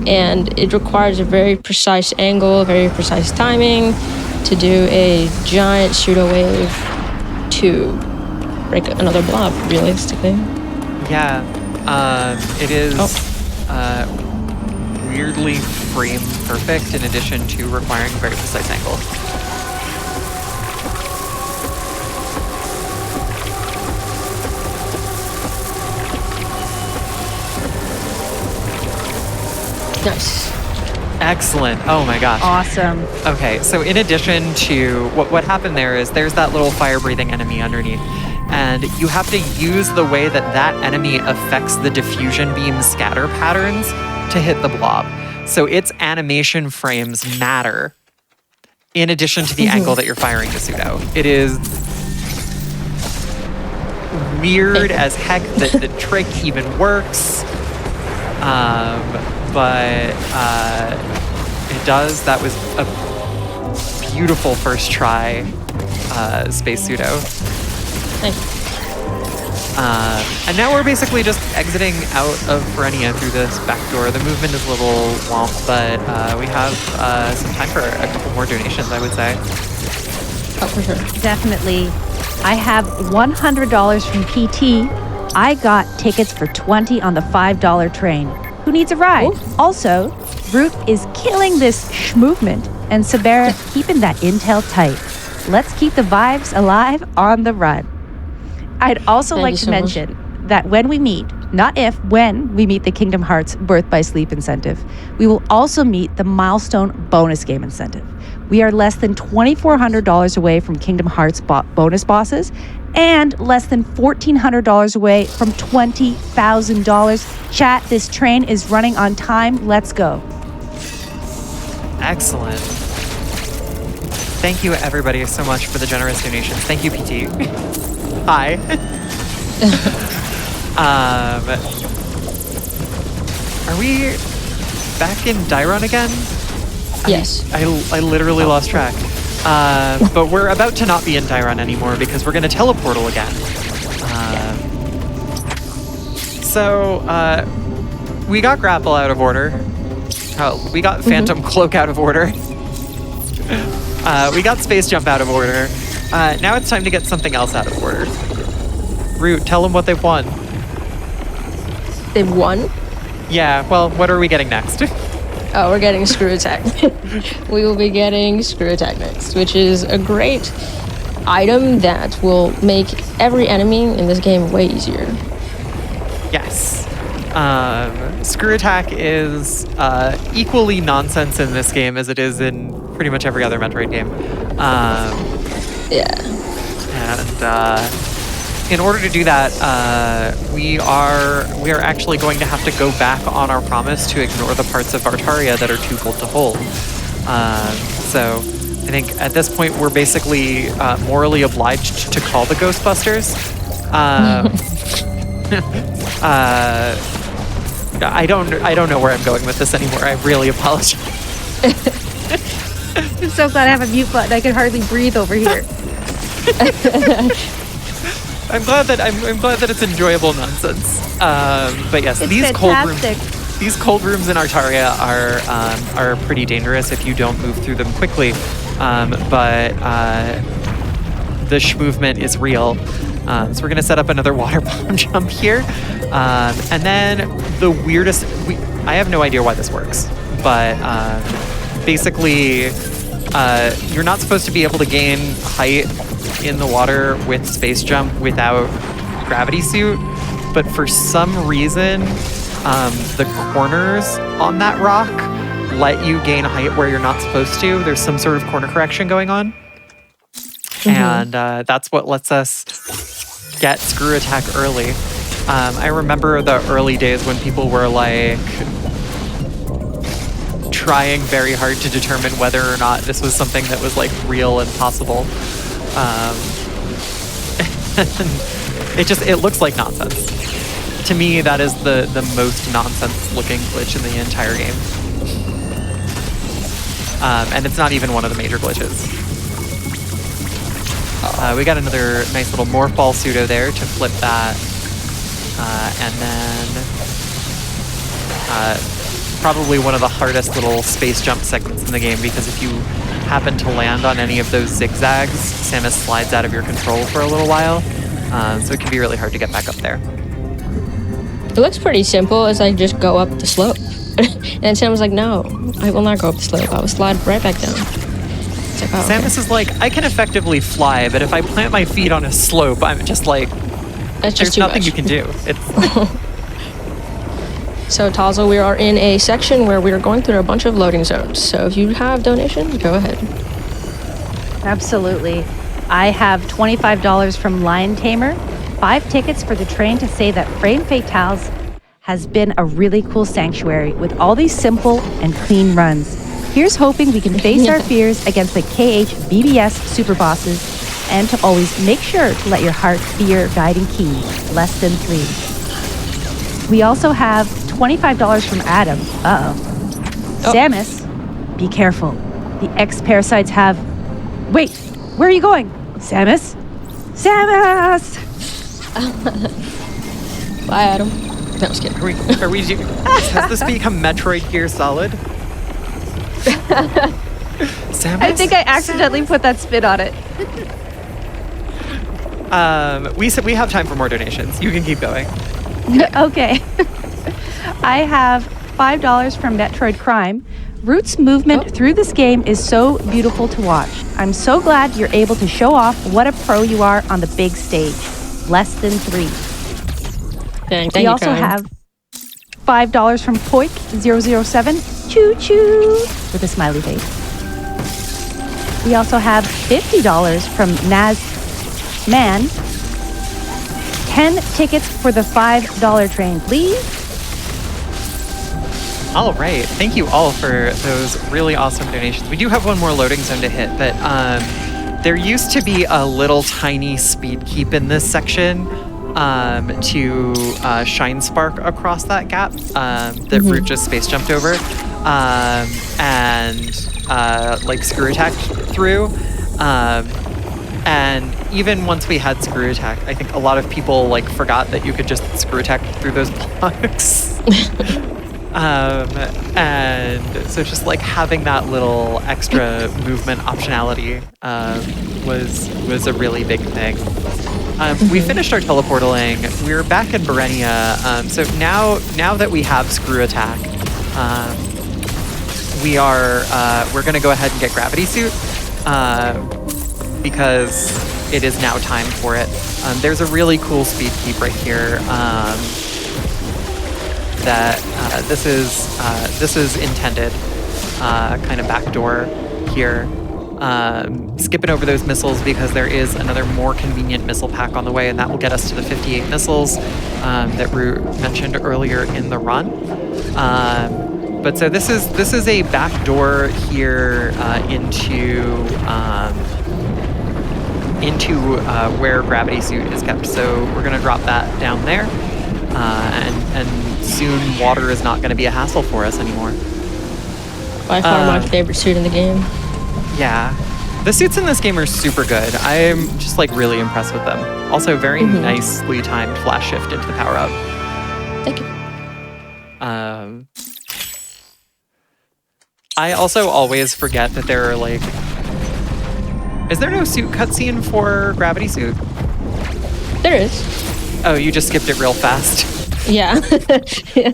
and it requires a very precise angle, very precise timing to do a giant pseudo wave to break another blob, realistically. Yeah. It is weirdly frame perfect in addition to requiring a very precise angle. Nice. Excellent. Oh my gosh. Awesome. Okay, so in addition to what happened there is there's that little fire-breathing enemy underneath, and you have to use the way that enemy affects the diffusion beam scatter patterns to hit the blob. So its animation frames matter in addition to the angle that you're firing the pseudo. It is weird as heck that the trick even works. But it does. That was a beautiful first try, Space Pseudo. Thank you. And now we're basically just exiting out of Ferenia through this back door. The movement is a little womp, but we have some time for a couple more donations, I would say. Oh, for sure. Definitely. I have $100 from PT. I got tickets for 20 on the $5 train. Who needs a ride? Ooh. Also, Ruth is killing this movement, and Sabera keeping that intel tight. Let's keep the vibes alive on the run. I'd also Thank like you to so much. mention that when we meet, not if, when we meet the Kingdom Hearts Birth by Sleep incentive, we will also meet the Milestone bonus game incentive. We are less than $2,400 away from Kingdom Hearts bonus bosses and less than $1,400 away from $20,000. Chat, this train is running on time. Let's go. Excellent. Thank you, everybody, so much for the generous donations. Thank you, PT. Hi. Are we back in Dairon again? Yes. I literally lost track. But we're about to not be in Dairon anymore because we're going to teleportal again. So, we got Grapple out of order. We got Phantom Cloak out of order. We got Space Jump out of order. Now it's time to get something else out of order. Root, tell them what they've won. They've won. Yeah, well, what are we getting next? Oh, we're getting Screw Attack. We will be getting Screw Attack next, which is a great item that will make every enemy in this game way easier. Yes. Screw Attack is equally nonsense in this game as it is in pretty much every other Metroid game. Yeah. And in order to do that, we are actually going to have to go back on our promise to ignore the parts of Artaria that are too cold to hold. So I think at this point we're basically morally obliged to call the Ghostbusters. I don't know where I'm going with this anymore. I really apologize. I'm so glad I have a mute button. I can hardly breathe over here. I'm glad that it's enjoyable nonsense. But yes, It's these fantastic. cold rooms in Artaria are pretty dangerous if you don't move through them quickly. But the movement is real. So we're gonna set up another water bomb jump here, and then the weirdest. I have no idea why this works, but basically, you're not supposed to be able to gain height in the water with space jump without gravity suit, but for some reason, the corners on that rock let you gain height where you're not supposed to. There's some sort of corner correction going on, and that's what lets us get Screw Attack early. I remember the early days when people were like trying very hard to determine whether or not this was something that was like real and possible. It looks like nonsense. To me, that is the most nonsense looking glitch in the entire game. And it's not even one of the major glitches. We got another nice little Morphball pseudo there to flip that. And then probably one of the hardest little space jump segments in the game, because if you happen to land on any of those zigzags, Samus slides out of your control for a little while. So it can be really hard to get back up there. It looks pretty simple. It's like just go up the slope. And Sam was like, no, I will not go up the slope. I will slide right back down. It's like, oh, Samus is like, I can effectively fly, but if I plant my feet on a slope, I'm just like, That's there's just too nothing much. you can do. It's So Tazo, we are in a section where we are going through a bunch of loading zones. So if you have donation, go ahead. Absolutely. I have $25 from Lion Tamer, 5 tickets for the train to say that Frame Fatales has been a really cool sanctuary with all these simple and clean runs. Here's hoping we can face our fears against the KH BBS super bosses and to always make sure to let your heart be your guiding key. Less than 3. We also have $25 from Adam. Uh-oh. Samus, be careful. The X-parasites have... Wait, where are you going? Samus? Samus! Bye, Adam. No, I was kidding. has this become Metroid Gear Solid? Samus? I think I accidentally put that spin on it. We have time for more donations. You can keep going. Okay. I have $5 from Metroid Crime. Root's movement through this game is so beautiful to watch. I'm so glad you're able to show off what a pro you are on the big stage. Less than 3. Thank We you, also Karen. have $5 from Poik007. Choo choo with a smiley face. We also have $50 from Naz Man. 10 tickets for the $5 train, please. All right. Thank you all for those really awesome donations. We do have one more loading zone to hit, but there used to be a little tiny speed keep in this section to shine spark across that gap that Root just space jumped over and like screw attack through. And even once we had screw attack, I think a lot of people like forgot that you could just screw attack through those blocks. And so just like having that little extra movement optionality was a really big thing. We finished our teleportaling. We're back in Berenia. So now that we have screw attack, we're gonna go ahead and get gravity suit because it is now time for it. There's a really cool speed keep right here. That this is intended kind of backdoor here. Skipping over those missiles because there is another more convenient missile pack on the way, and that will get us to the 58 missiles that Root mentioned earlier in the run. But so this is a backdoor here into where gravity suit is kept. So we're gonna drop that down there, and soon water is not going to be a hassle for us anymore. By far my favorite suit in the game. Yeah. The suits in this game are super good. I'm just like really impressed with them. Also very nicely timed flash shift into the power up. Thank you. I also always forget that there are like... Is there no suit cutscene for gravity suit? There is. Oh, you just skipped it real fast. Yeah. Yeah.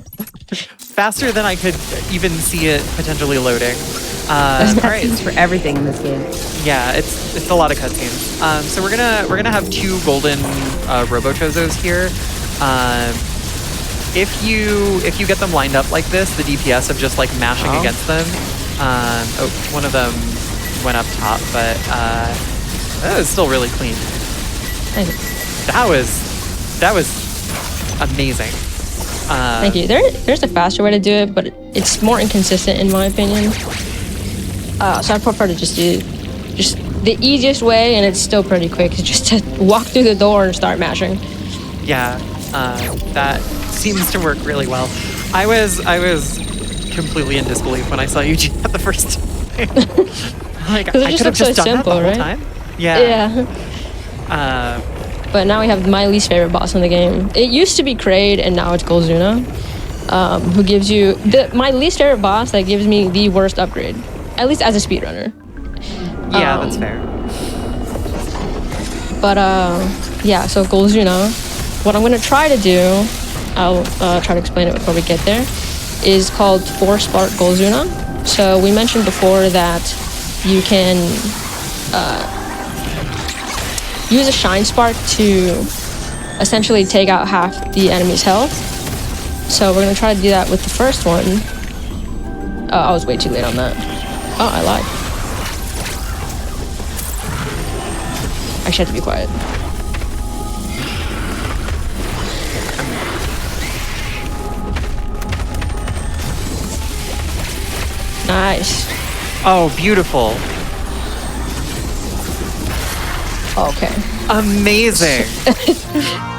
Faster than I could even see it potentially loading. There's All right. cutscenes for everything in this game. Yeah, it's a lot of cutscenes. So we're gonna have 2 golden Robochozos here. If you get them lined up like this, the DPS of just like mashing against them. Oh, one of them went up top, but that was still really clean. Thank you. That was amazing. Thank you. There's a faster way to do it, but it's more inconsistent in my opinion. So I prefer to just do the easiest way, and it's still pretty quick. It's just to walk through the door and start mashing. Yeah, that seems to work really well. I was completely in disbelief when I saw you do that the first time. Like, I could have just done that the whole time. Yeah. But now we have my least favorite boss in the game. It used to be Kraid, and now it's Golzuna, who gives you my least favorite boss that gives me the worst upgrade, at least as a speedrunner. Yeah, that's fair. But yeah, so Golzuna, what I'm gonna try to do, I'll try to explain it before we get there, is called 4-Spark Golzuna. So we mentioned before that you can use a Shine Spark to essentially take out half the enemy's health. So we're gonna try to do that with the first one. Oh, I was way too late on that. Oh, I lied. I should have to be quiet. Nice. Oh, beautiful. Okay. Amazing.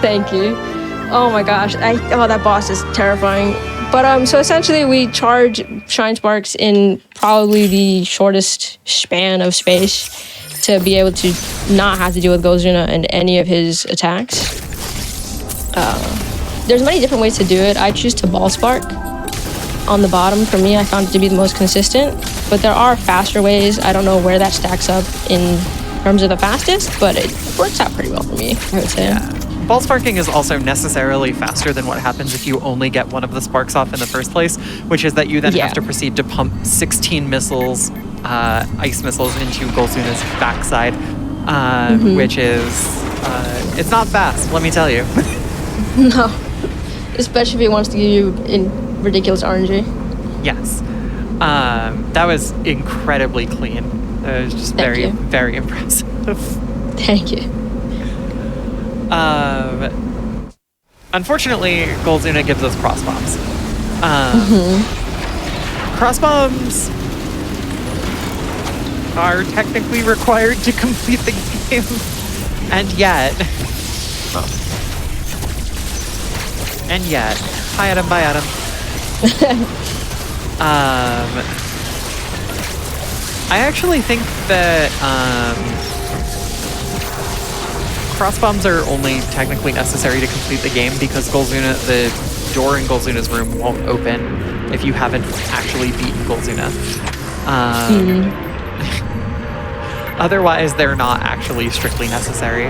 Thank you. Oh my gosh. That boss is terrifying. But so essentially we charge Shine Sparks in probably the shortest span of space to be able to not have to deal with Golzuna and any of his attacks. There's many different ways to do it. I choose to Ball Spark on the bottom. For me, I found it to be the most consistent, but there are faster ways. I don't know where that stacks up in terms of the fastest, but it works out pretty well for me, I would say. Yeah. Ball sparking is also necessarily faster than what happens if you only get one of the sparks off in the first place, which is that you then have to proceed to pump 16 missiles, ice missiles, into Golzuna's backside, which is, it's not fast, let me tell you. No, especially if he wants to give you in ridiculous RNG. Yes. That was incredibly clean. It was just very, very impressive. Thank you. Unfortunately, Golzuna gives us cross bombs. Cross bombs are technically required to complete the game, and yet, hi Adam, bye Adam. I actually think that cross bombs are only technically necessary to complete the game because the door in Golzuna's room won't open if you haven't actually beaten Golzuna. Otherwise, they're not actually strictly necessary.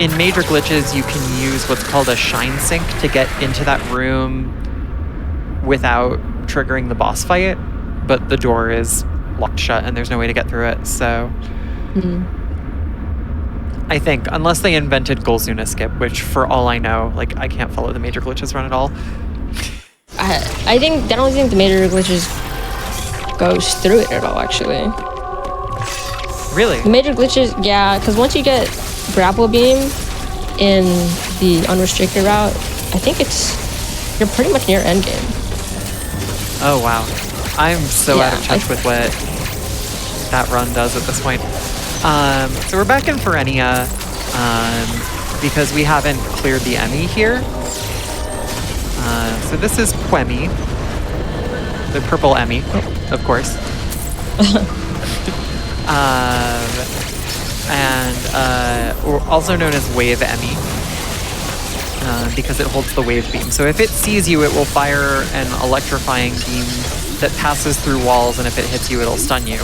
In major glitches, you can use what's called a shine sink to get into that room without triggering the boss fight, but the door is locked shut and there's no way to get through it, so... I think, unless they invented Golzuna skip, which for all I know, like, I can't follow the major glitches run at all. I don't think the major glitches goes through it at all, actually. Really? The major glitches, yeah, because once you get grapple beam in the unrestricted route, I think you're pretty much near endgame. Oh, wow. I'm so out of touch with what that run does at this point. So we're back in Ferenia, because we haven't cleared the Emmy here. So this is Quemi, the purple Emmy, of course. Or also known as Wave Emmy, because it holds the wave beam. So if it sees you, it will fire an electrifying beam that passes through walls, and if it hits you, it'll stun you.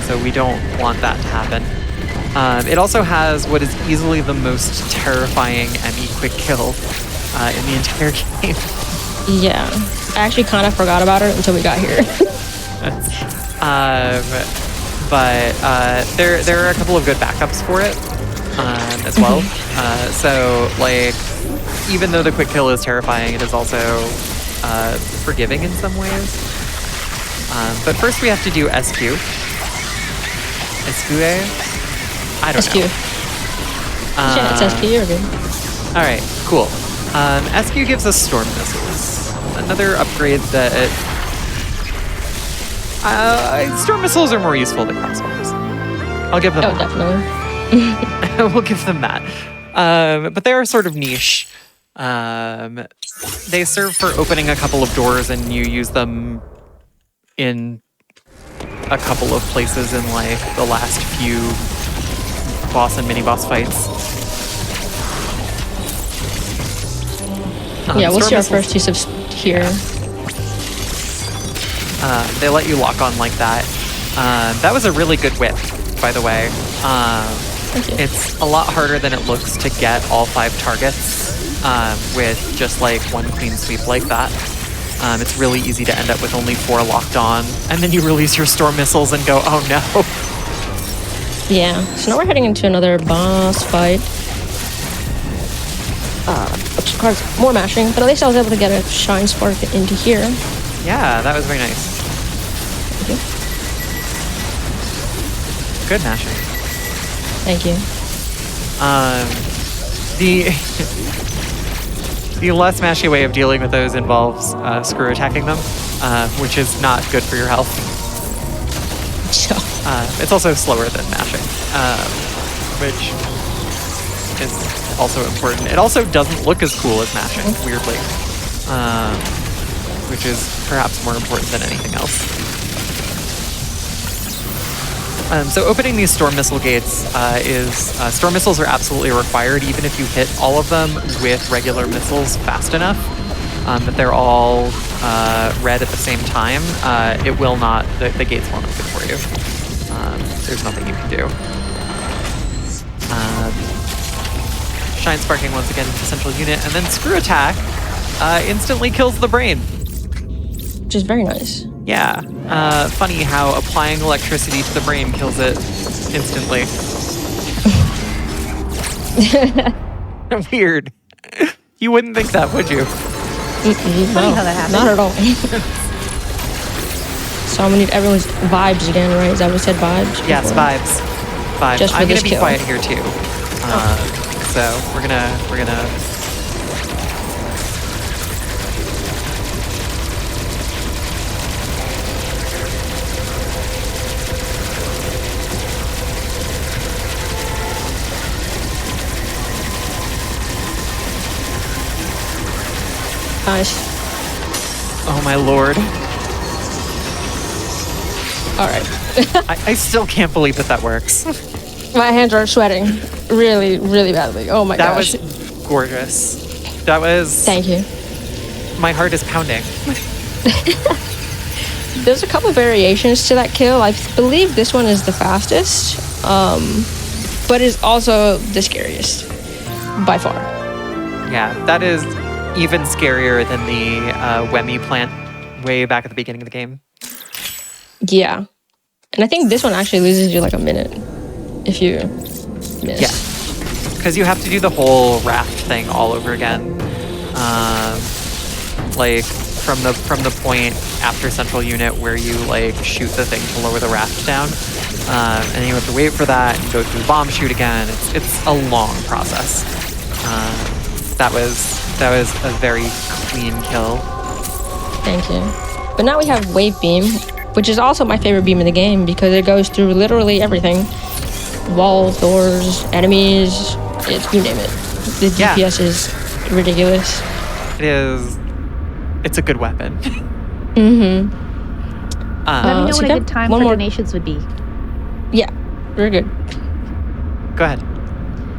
So we don't want that to happen. It also has what is easily the most terrifying Emmy quick kill in the entire game. Yeah, I actually kind of forgot about it until we got here. But there are a couple of good backups for it as well. So, like, even though the quick kill is terrifying, it is also forgiving in some ways. But first we have to do SQ. SQA? I don't know. Yeah, it's SQ, you're good. Alright, cool. SQ gives us storm missiles. Another upgrade that... storm missiles are more useful than crossbows. I'll give them that. Definitely. We'll give them that. But they are sort of niche. They serve for opening a couple of doors, and you use them in a couple of places in, like, the last few boss and mini-boss fights. What's your first use of here? They let you lock on like that. That was a really good whip, by the way. It's a lot harder than it looks to get all 5 targets with just like one clean sweep like that. It's really easy to end up with only 4 locked on, and then you release your storm missiles and go, oh no. Yeah, so now we're heading into another boss fight. Which requires more mashing, but at least I was able to get a shine spark into here. Yeah, that was very nice. Thank you. Good mashing. Thank you. The less mashy way of dealing with those involves screw attacking them, which is not good for your health. It's also slower than mashing, which is also important. It also doesn't look as cool as mashing, weirdly, which is perhaps more important than anything else. So opening these storm missile gates storm missiles are absolutely required, even if you hit all of them with regular missiles fast enough, that they're all red at the same time, it will not, the gates won't open for you. There's nothing you can do. Shine Sparking once again into central unit, and then Screw Attack instantly kills the brain. Which is very nice. Yeah. Funny how applying electricity to the brain kills it instantly. Weird. You wouldn't think that, would you? Funny how that happened. Not at all. So I'm gonna need everyone's vibes again, right? Is that what we said, vibes? Yes, before? vibes. Vibes. Just for I'm gonna this be kill. quiet here too. So we're gonna. Nice. Oh my lord. All right. I still can't believe that works. My hands are sweating really, really badly. Oh my That gosh. was gorgeous. That was. Thank you. My heart is pounding. There's a couple variations to that kill. I believe this one is the fastest, but is also the scariest by far. Yeah, that is even scarier than the Wemmy plant way back at the beginning of the game. Yeah. And I think this one actually loses you like a minute if you miss. Yeah, because you have to do the whole raft thing all over again. Like from the point after central unit where you like shoot the thing to lower the raft down, and then you have to wait for that and go through the bomb chute again. It's a long process. That was a very clean kill. Thank you. But now we have Wave Beam, which is also my favorite beam in the game because it goes through literally everything. Walls, doors, enemies, you name it. The DPS is ridiculous. It is. It's a good weapon. Let me know so when a good time for donations would be. Yeah, we're good. Go ahead.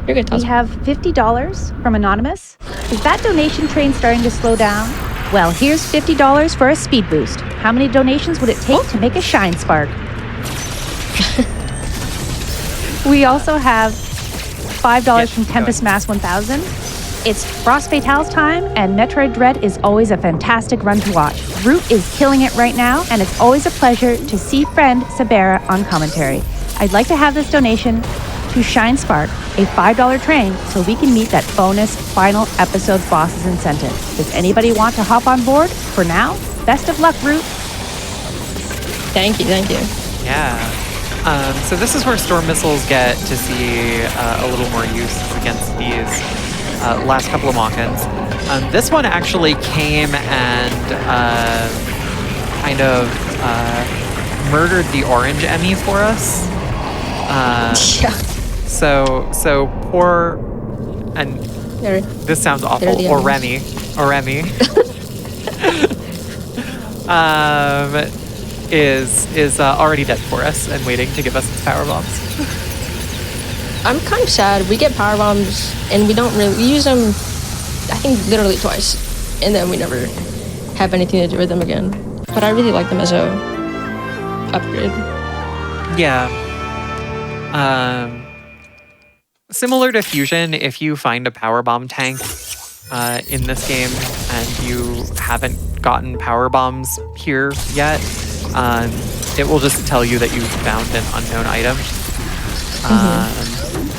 You're good, We Taz. have $50 from Anonymous. Is that donation train starting to slow down? Well, here's $50 for a speed boost. How many donations would it take to make a shine spark? We also have $5 from Tempest Mass 1000. It's Frost Fatale's time, and Metroid Dread is always a fantastic run to watch. Root is killing it right now, and it's always a pleasure to see friend Sabera on commentary. I'd like to have this donation to Shine Spark, a $5 train, so we can meet that bonus final episode boss's incentive. Does anybody want to hop on board? For now, best of luck, Root. Thank you. Yeah. So this is where storm missiles get to see a little more use against these last couple of Mawkins. This one actually came and kind of murdered the orange Emmy for us. Yeah. So poor, and this sounds awful, or Remy, is already dead for us and waiting to give us its power bombs. I'm kind of sad. We get power bombs and we don't really use them, I think literally twice, and then we never have anything to do with them again. But I really like them as a upgrade. Yeah. Similar to Fusion, if you find a power bomb tank in this game and you haven't gotten power bombs here yet, it will just tell you that you found an unknown item.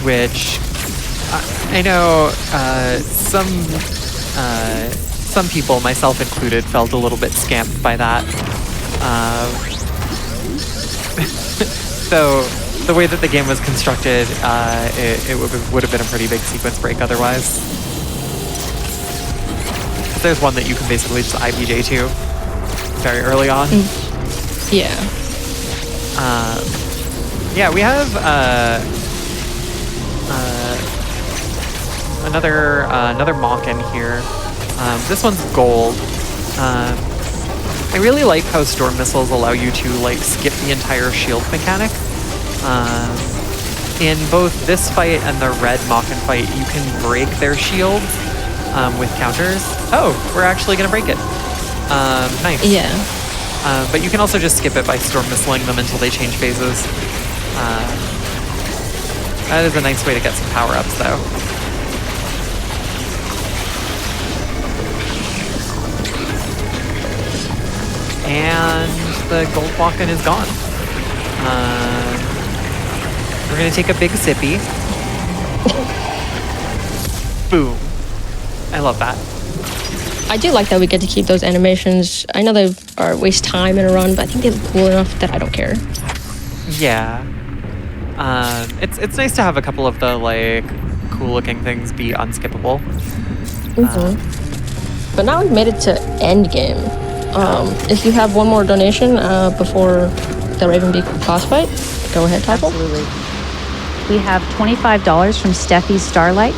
Which I know some people, myself included, felt a little bit scammed by that. So the way that the game was constructed, it would have been a pretty big sequence break otherwise. There's one that you can basically just IBJ to very early on. Yeah. Yeah, we have another Mawkin here. This one's gold. I really like how storm missiles allow you to like skip the entire shield mechanic. In both this fight and the red Mawkin fight, you can break their shields with counters. Oh, we're actually gonna break it. Nice. Yeah. But you can also just skip it by storm missiling them until they change phases. That is a nice way to get some power-ups, though. And the gold walk-in is gone. We're gonna take a big sippy. Boom. I love that. I do like that we get to keep those animations. I know they are waste time in a run, but I think they look cool enough that I don't care. Yeah. It's nice to have a couple of the like cool-looking things be unskippable. But now we've made it to end game. If you have one more donation before the Ravenbeak boss fight, go ahead, Topple. Absolutely. We have $25 from Steffi Starlight.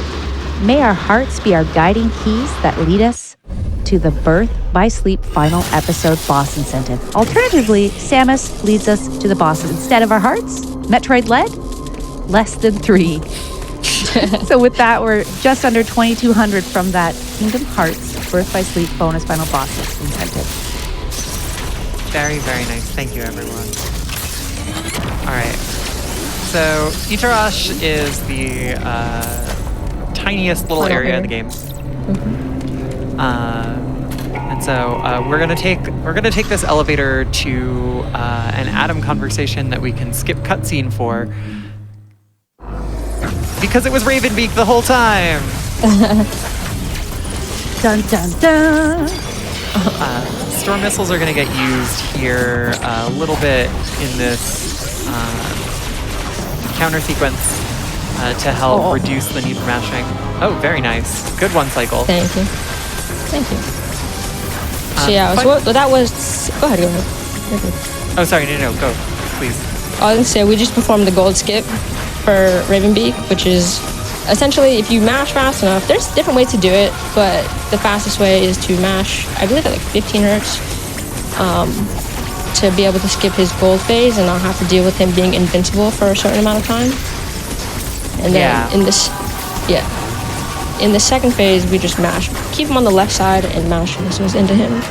May our hearts be our guiding keys that lead us to the Birth by Sleep final episode boss incentive. Alternatively, Samus leads us to the bosses instead of our hearts. Metroid led, less than 3. So with that, we're just under 2,200 from that Kingdom Hearts Birth by Sleep bonus final bosses incentive. Very, very nice. Thank you, everyone. All right. So Itarash is the tiniest little area of the game. And so we're gonna take this elevator to an Adam conversation that we can skip cutscene for because it was Ravenbeak the whole time. Dun dun dun. Storm missiles are gonna get used here a little bit in this counter sequence to help reduce the need for mashing. Oh, very nice. Good one cycle. Thank you. Thank you. So yeah, so that was... Go ahead. Oh, sorry, no, go, please. I was gonna say, we just performed the gold skip for Ravenbeak, which is essentially if you mash fast enough, there's different ways to do it, but the fastest way is to mash, I believe at like 15 hertz, to be able to skip his gold phase and not have to deal with him being invincible for a certain amount of time. And then in the second phase, we just mash, keep him on the left side and mash missiles into him.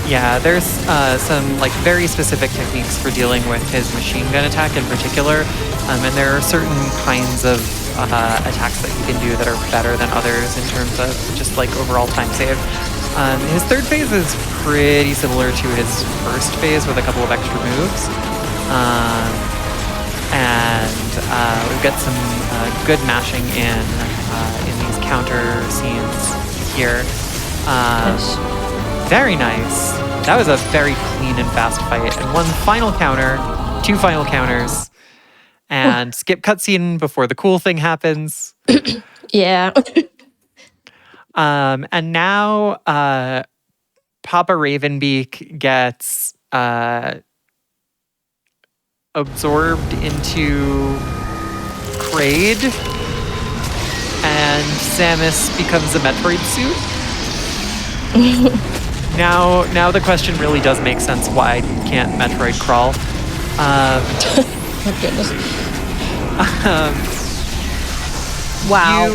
Yeah, there's some like very specific techniques for dealing with his machine gun attack in particular, and there are certain kinds of attacks that he can do that are better than others in terms of just like overall time save. His third phase is pretty similar to his first phase with a couple of extra moves. And we've got some good mashing in these counter scenes here. Very nice. That was a very clean and fast fight. And one final counter, 2 final counters, and skip cutscene before the cool thing happens. Yeah. And now Papa Ravenbeak gets absorbed into Kraid, and Samus becomes a Metroid suit. Now the question really does make sense why you can't Metroid crawl. Oh goodness. Wow.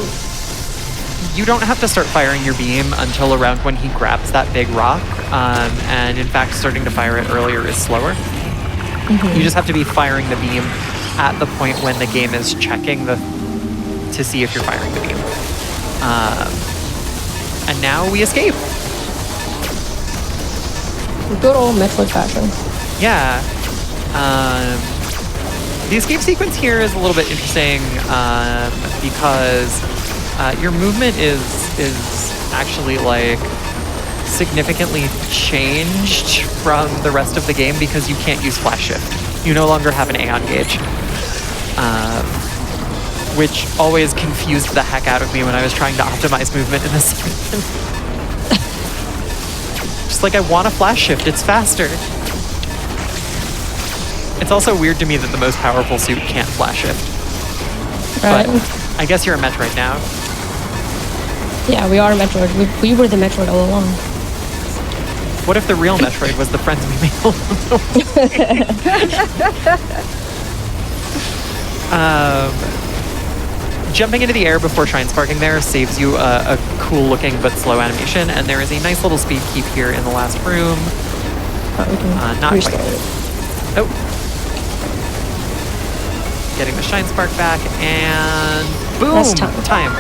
You don't have to start firing your beam until around when he grabs that big rock, and in fact starting to fire it earlier is slower. You just have to be firing the beam at the point when the game is checking to see if you're firing the beam. And now we escape. Good old Metroid fashion. Yeah. The escape sequence here is a little bit interesting because your movement is actually like significantly changed from the rest of the game because you can't use flash shift. You no longer have an Aeon gauge, which always confused the heck out of me when I was trying to optimize movement in this game. Just like I want a flash shift, it's faster. It's also weird to me that the most powerful suit can't flash shift. Right. But I guess you're a Metroid now. Yeah, we are a Metroid. We were the Metroid all along. What if the real Metroid was the friends we made along the way? jumping into the air before Shine Sparking there saves you a cool looking but slow animation, and there is a nice little speed keep here in the last room. We can Not restart quite. it. Oh. Getting the Shine Spark back, and boom! That's time.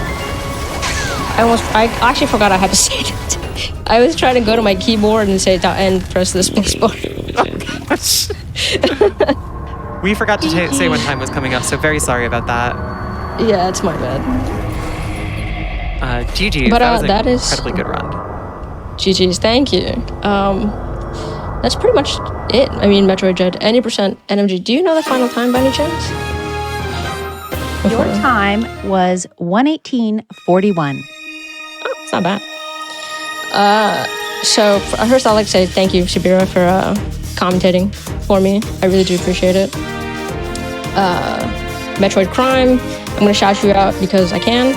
I actually forgot I had to say that. I was trying to go to my keyboard and say and press the space bar. We forgot to say when time was coming up, so very sorry about that. Yeah, it's my bad. GG, But that was that an is incredibly good run. GG's, thank you. That's pretty much it. I mean, Metroid Dread, any percent NMG. Do you know the final time by any chance? Your time was 1:18:41. Oh, it's not bad. So first I'd like to say thank you, Sabera, for commentating for me. I really do appreciate it. Metroid Crime, I'm going to shout you out because I can.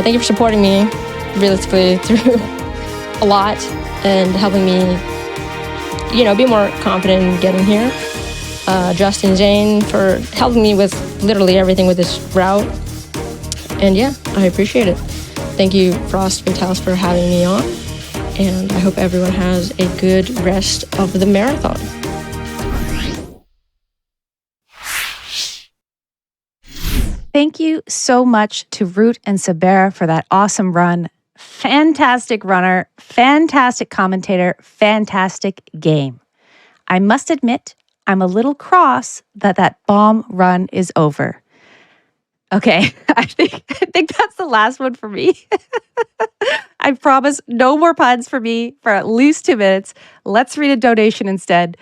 Thank you for supporting me realistically through a lot and helping me, be more confident in getting here. Justin Zane for helping me with literally everything with this route. And yeah, I appreciate it. Thank you, Frost Vitalis, for having me on. And I hope everyone has a good rest of the marathon. Thank you so much to Root and Sabera for that awesome run. Fantastic runner, fantastic commentator, fantastic game. I must admit, I'm a little cross that bomb run is over. Okay, I think that's the last one for me. I promise no more puns for me for at least 2 minutes. Let's read a donation instead.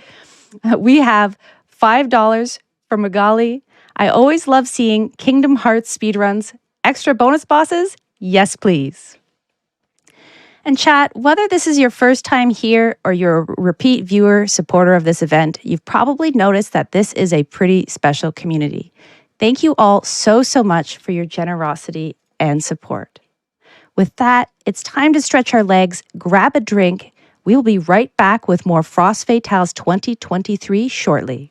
We have $5 from Magali. I always love seeing Kingdom Hearts speedruns. Extra bonus bosses? Yes, please. And chat, whether this is your first time here or you're a repeat viewer, supporter of this event, you've probably noticed that this is a pretty special community. Thank you all so much for your generosity and support. With that, it's time to stretch our legs, grab a drink. We will be right back with more Frost Fatales 2023 shortly.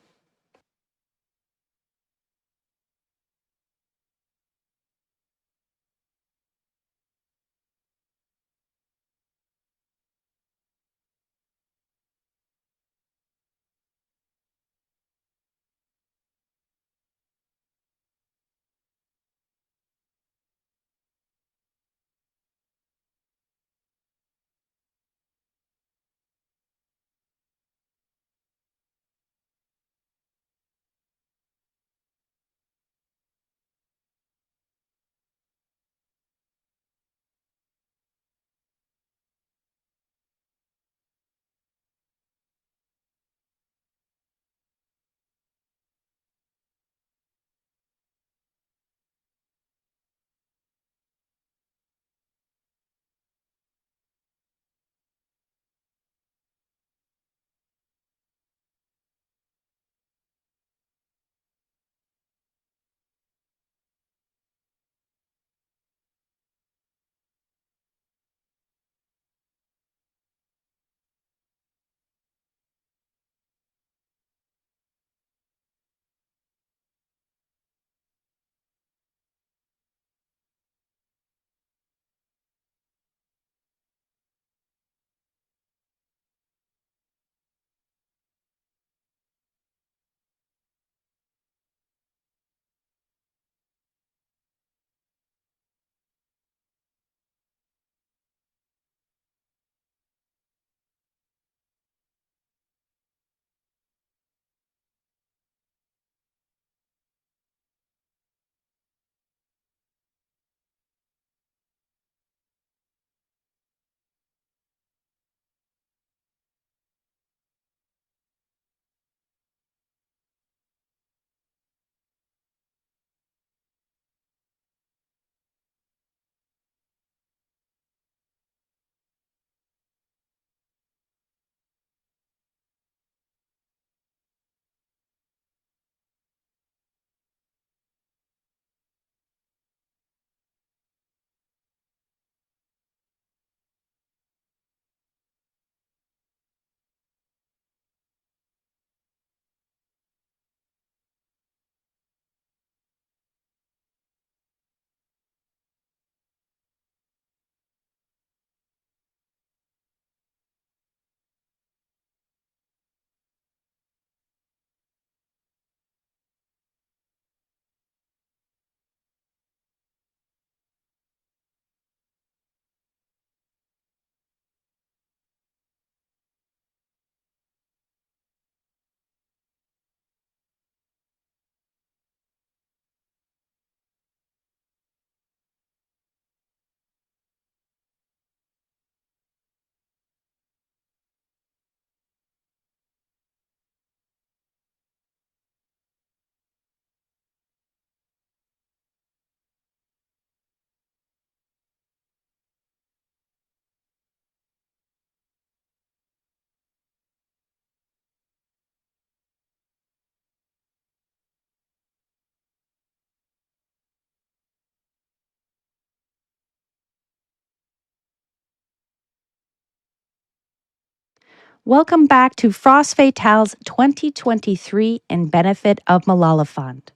Welcome back to Frost Fatale's 2023 in benefit of Malala Fund.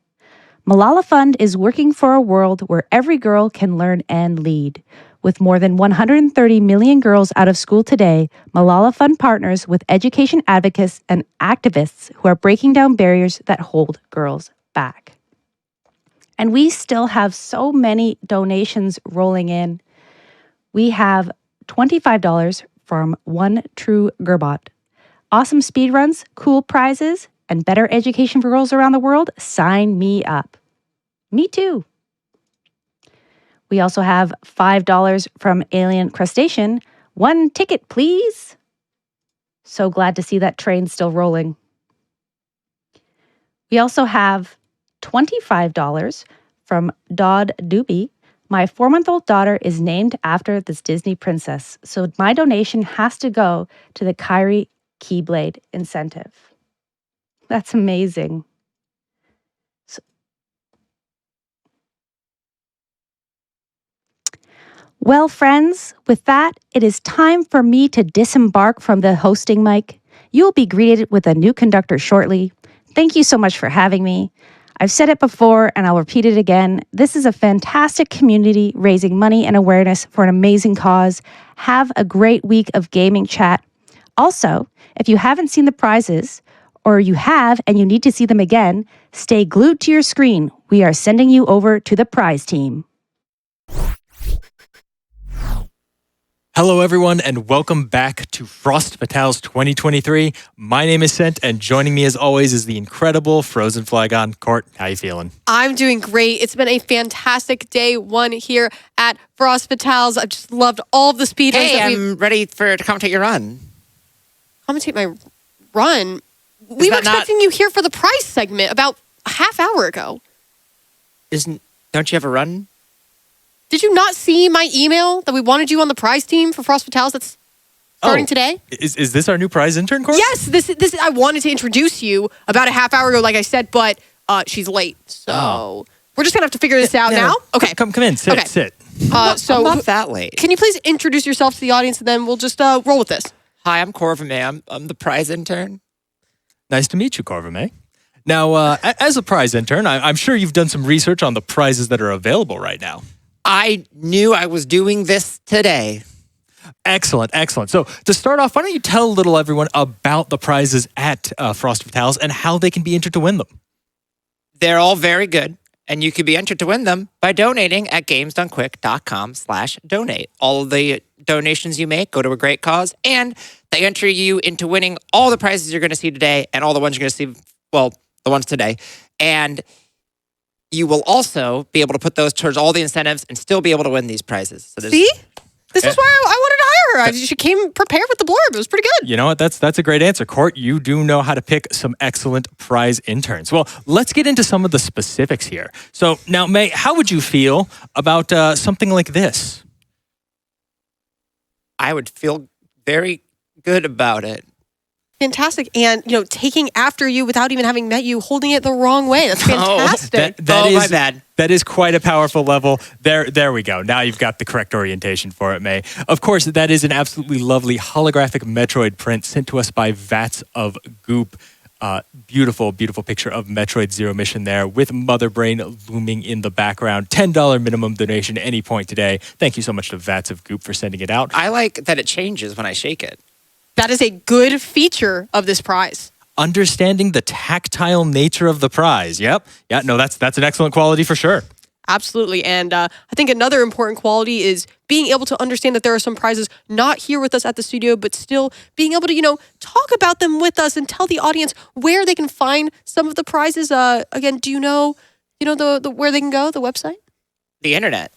Malala Fund is working for a world where every girl can learn and lead. With more than 130 million girls out of school today, Malala Fund partners with education advocates and activists who are breaking down barriers that hold girls back. And we still have so many donations rolling in. We have $25 from One True Gerbot. Awesome speedruns, cool prizes, and better education for girls around the world? Sign me up. Me too. We also have $5 from Alien Crustacean. One ticket, please. So glad to see that train still rolling. We also have $25 from Dodd Doobie. My 4-month-old daughter is named after this Disney princess, so my donation has to go to the Kyrie Keyblade incentive. That's amazing. Well, friends, with that, it is time for me to disembark from the hosting mic. You'll be greeted with a new conductor shortly. Thank you so much for having me. I've said it before and I'll repeat it again. This is a fantastic community raising money and awareness for an amazing cause. Have a great week of gaming chat. Also, if you haven't seen the prizes, or you have and you need to see them again, stay glued to your screen. We are sending you over to the prize team. Hello, everyone, and welcome back to Frost Fatale's 2023. My name is Sent, and joining me, as always, is the incredible Frozen Flygon. Court, how you feeling? I'm doing great. It's been a fantastic day one here at Frost Fatale's. I've just loved all of the speedruns. Hey, I'm ready to commentate your run. Commentate my run? We were expecting you here for the prize segment about a half hour ago. Don't you have a run? Did you not see my email that we wanted you on the prize team for Frost Fatale's that's starting today? Is this our new prize intern, Court? Yes, this I wanted to introduce you about a half hour ago, like I said, but she's late. So we're just going to have to figure this out now. Okay. Come in. Sit. Okay. Sit. So I'm not that late. Can you please introduce yourself to the audience and then we'll just roll with this? Hi, I'm Corvame. I'm the prize intern. Nice to meet you, Corvame. Now, as a prize intern, I'm sure you've done some research on the prizes that are available right now. I knew I was doing this today. Excellent. So to start off, why don't you tell everyone about the prizes at Frost Fatale's and how they can be entered to win them? They're all very good, and you can be entered to win them by donating at gamesdonequick.com/donate. All of the donations you make go to a great cause, and they enter you into winning all the prizes you're going to see today and all the ones you're going to see, well, the ones today. And you will also be able to put those towards all the incentives and still be able to win these prizes. So see? This is why I wanted to hire her. She came prepared with the blurb. It was pretty good. You know what? That's a great answer, Court. You do know how to pick some excellent prize interns. Well, let's get into some of the specifics here. So now, May, how would you feel about something like this? I would feel very good about it. Fantastic. And, taking after you without even having met you, holding it the wrong way. That's fantastic. My bad. That is quite a powerful level. There we go. Now you've got the correct orientation for it, May. Of course, that is an absolutely lovely holographic Metroid print sent to us by Vats of Goop. Beautiful picture of Metroid Zero Mission there with Mother Brain looming in the background. $10 minimum donation any point today. Thank you so much to Vats of Goop for sending it out. I like that it changes when I shake it. That is a good feature of this prize. Understanding the tactile nature of the prize. Yep. Yeah, no, that's an excellent quality for sure. Absolutely. And I think another important quality is being able to understand that there are some prizes not here with us at the studio, but still being able to, talk about them with us and tell the audience where they can find some of the prizes. Again, do you know the where they can go, the website? The internet.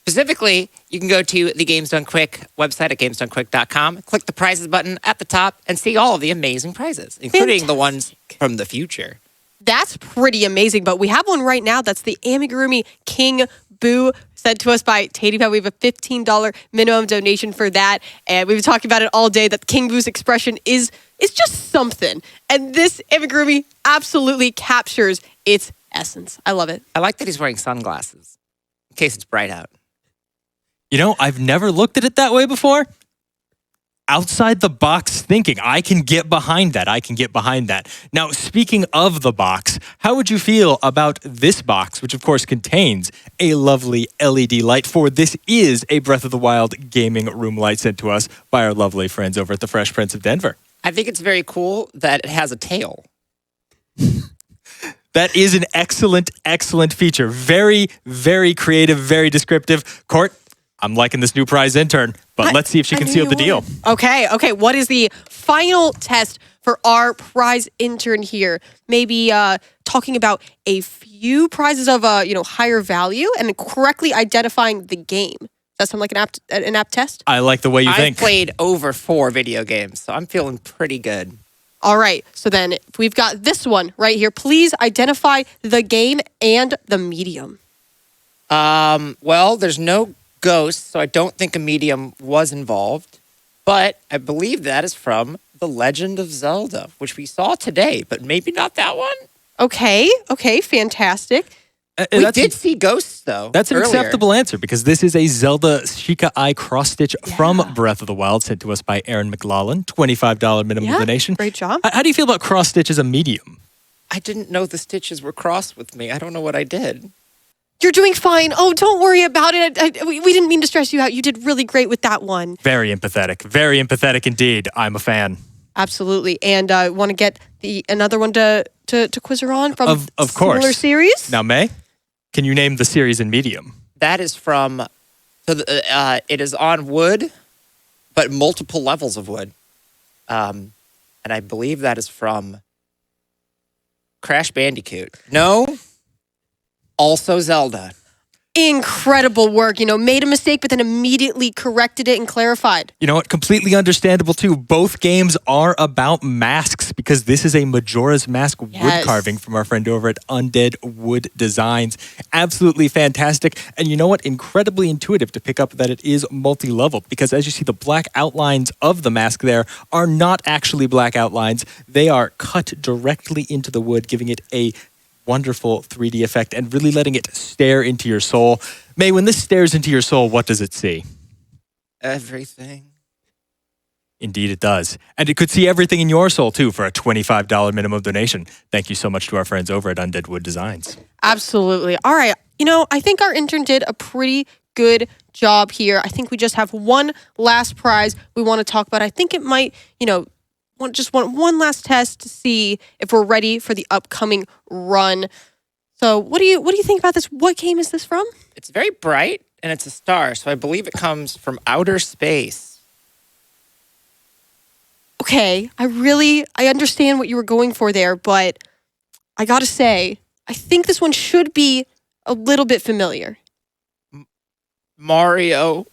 Specifically, you can go to the Games Done Quick website at gamesdonequick.com, click the prizes button at the top, and see all of the amazing prizes, including the ones from the future. That's pretty amazing, but we have one right now. That's the Amigurumi King Boo sent to us by TatyPad. We have a $15 minimum donation for that, and we've been talking about it all day, that King Boo's expression is just something. And this Amigurumi absolutely captures its essence. I love it. I like that he's wearing sunglasses in case it's bright out. I've never looked at it that way before. outside the box thinking. I can get behind that. Now, speaking of the box, how would you feel about this box, which of course contains a lovely LED light, for this is a Breath of the Wild gaming room light sent to us by our lovely friends over at the Fresh Prince of Denver. I think it's very cool that it has a tail. That is an excellent, excellent feature. Very, very creative, very descriptive. Court, I'm liking this new prize intern, but let's see if she can seal the deal. Okay. What is the final test for our prize intern here? Maybe talking about a few prizes of higher value and correctly identifying the game. Does that sound like an apt test? I like the way you think. I've played over 4 video games, so I'm feeling pretty good. All right. So then we've got this one right here. Please identify the game and the medium. Well, there's no ghosts, so I don't think a medium was involved. But I believe that is from The Legend of Zelda, which we saw today, but maybe not that one. Okay, fantastic. We did see ghosts, though. That's an earlier. acceptable answer because this is a Zelda Sheikah Eye cross stitch from Breath of the Wild sent to us by Aaron McLaughlin. $25 minimum donation. Great job. How do you feel about cross stitch as a medium? I didn't know the stitches were crossed with me. I don't know what I did. You're doing fine. Oh, don't worry about it. We didn't mean to stress you out. You did really great with that one. Very empathetic indeed. I'm a fan. Absolutely. And I want to get another one to quiz her on from of course. Similar series. Now, May, can you name the series in medium? That is from, it is on wood, but multiple levels of wood. And I believe that is from Crash Bandicoot. No, also Zelda. Incredible work. Made a mistake, but then immediately corrected it and clarified. You know what? Completely understandable, too. Both games are about masks because this is a Majora's Mask wood carving from our friend over at Undead Wood Designs. Absolutely fantastic. And you know what? Incredibly intuitive to pick up that it is multi-level because as you see, the black outlines of the mask there are not actually black outlines. They are cut directly into the wood, giving it a wonderful 3D effect and really letting it stare into your soul. May, when this stares into your soul, what does it see? Everything. Indeed it does. And it could see everything in your soul, too, for a $25 minimum donation. Thank you so much to our friends over at Undead Wood Designs. Absolutely. All right. I think our intern did a pretty good job here. I think we just have one last prize we want to talk about. I think it might, want one last test to see if we're ready for the upcoming run. So what do you think about this? What game is this from? It's very bright and it's a star, so I believe it comes from outer space. Okay, I understand what you were going for there, but I gotta say, I think this one should be a little bit familiar. Mario.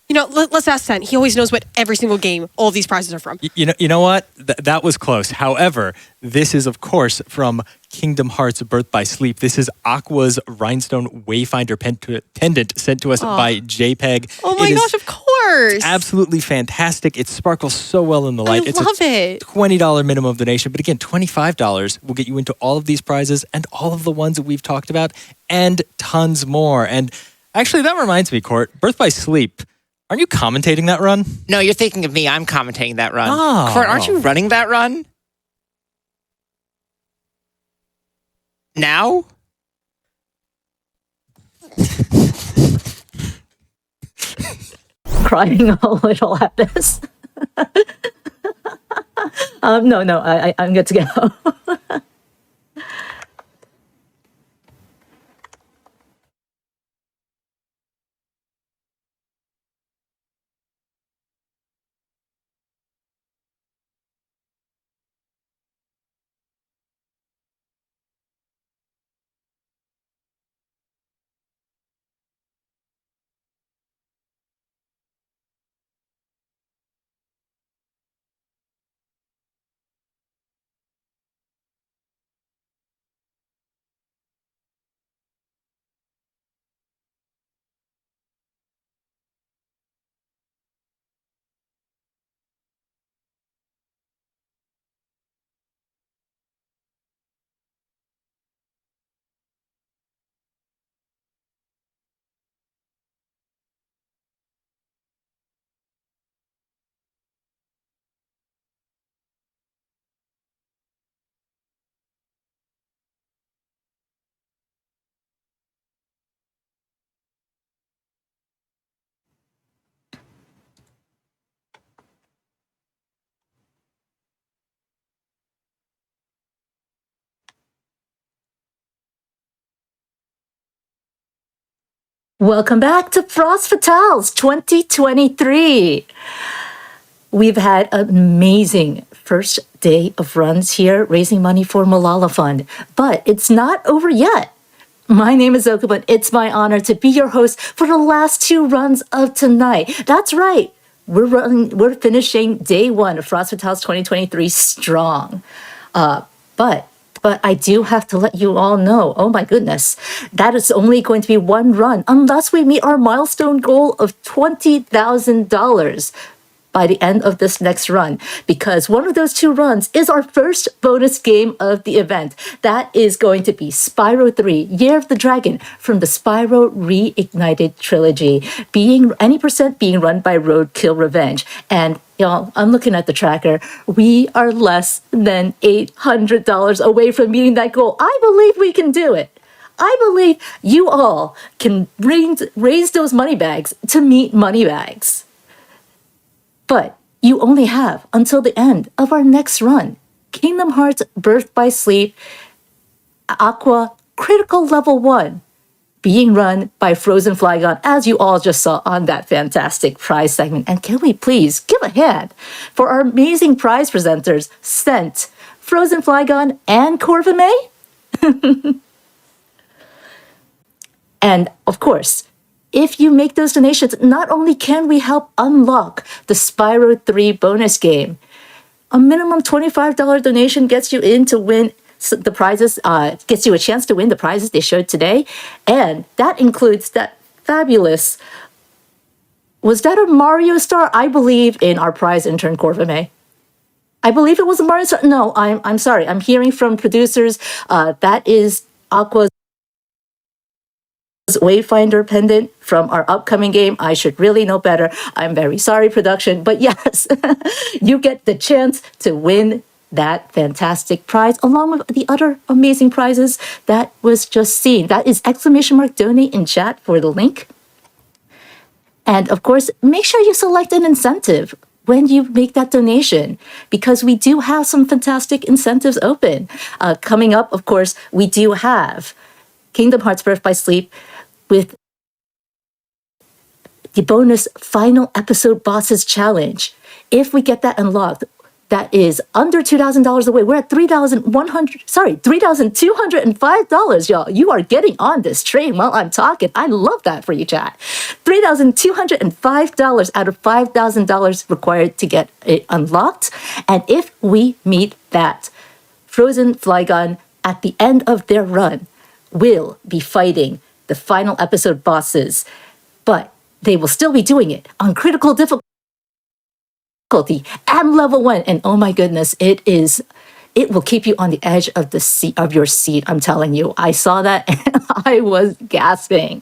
Let's ask Sen. He always knows what every single game all of these prizes are from. You know what? That was close. However, this is, of course, from Kingdom Hearts Birth by Sleep. This is Aqua's Rhinestone Wayfinder pendant sent to us by JPEG. Oh my gosh, of course. It's absolutely fantastic. It sparkles so well in the light. I love it. $20 minimum donation. But again, $25 will get you into all of these prizes and all of the ones that we've talked about and tons more. And actually, that reminds me, Court, Birth by Sleep. Aren't you commentating that run? No, you're thinking of me. I'm commentating that run. Oh. Court, aren't you running that run? Now? Crying a little at this. No, I'm good to go. Welcome back to Frost Fatales 2023. We've had an amazing first day of runs here, raising money for Malala Fund, but it's not over yet. My name is Okuba, and it's my honor to be your host for the last 2 runs of tonight. That's right. We're finishing day 1 of Frost Fatales 2023 strong. But I do have to let you all know, oh my goodness, that is only going to be 1 run unless we meet our milestone goal of $20,000 by the end of this next run, because one of those 2 runs is our first bonus game of the event. That is going to be Spyro 3, Year of the Dragon from the Spyro Reignited trilogy, any percent being run by Roadkill Revenge. And y'all, I'm looking at the tracker. We are less than $800 away from meeting that goal. I believe we can do it. I believe you all can raise those money bags to meet money bags. But you only have until the end of our next run. Kingdom Hearts Birth by Sleep Aqua Critical Level 1, being run by Frozen Flygon, as you all just saw on that fantastic prize segment. And can we please give a hand for our amazing prize presenters, Scent, Frozen Flygon, and Corvame? And of course, if you make those donations, not only can we help unlock the Spyro 3 bonus game, a minimum $25 donation gets you in to win the prizes, gets you a chance to win the prizes they showed today. And that includes that fabulous, was that a Mario Star? I believe in our prize intern, Corvame. I believe it was a Mario Star. No, I'm sorry. I'm hearing from producers. That is Aqua's Wayfinder pendant from our upcoming game. I should really know better. I'm very sorry, production. But yes, you get the chance to win that fantastic prize along with the other amazing prizes that was just seen. That is !donate in chat for the link. And of course, make sure you select an incentive when you make that donation, because we do have some fantastic incentives open. Coming up, of course, we do have Kingdom Hearts Birth by Sleep with the bonus final episode bosses challenge. If we get that unlocked, that is under $2,000 away. We're at $3,205, y'all. You are getting on this train while I'm talking. I love that for you, chat. $3,205 out of $5,000 required to get it unlocked. And if we meet that, Frozen Flygon at the end of their run will be fighting the final episode bosses, but they will still be doing it on critical difficulty and level 1. And oh my goodness, it will keep you on the edge of your seat. I'm telling you, I saw that and I was gasping.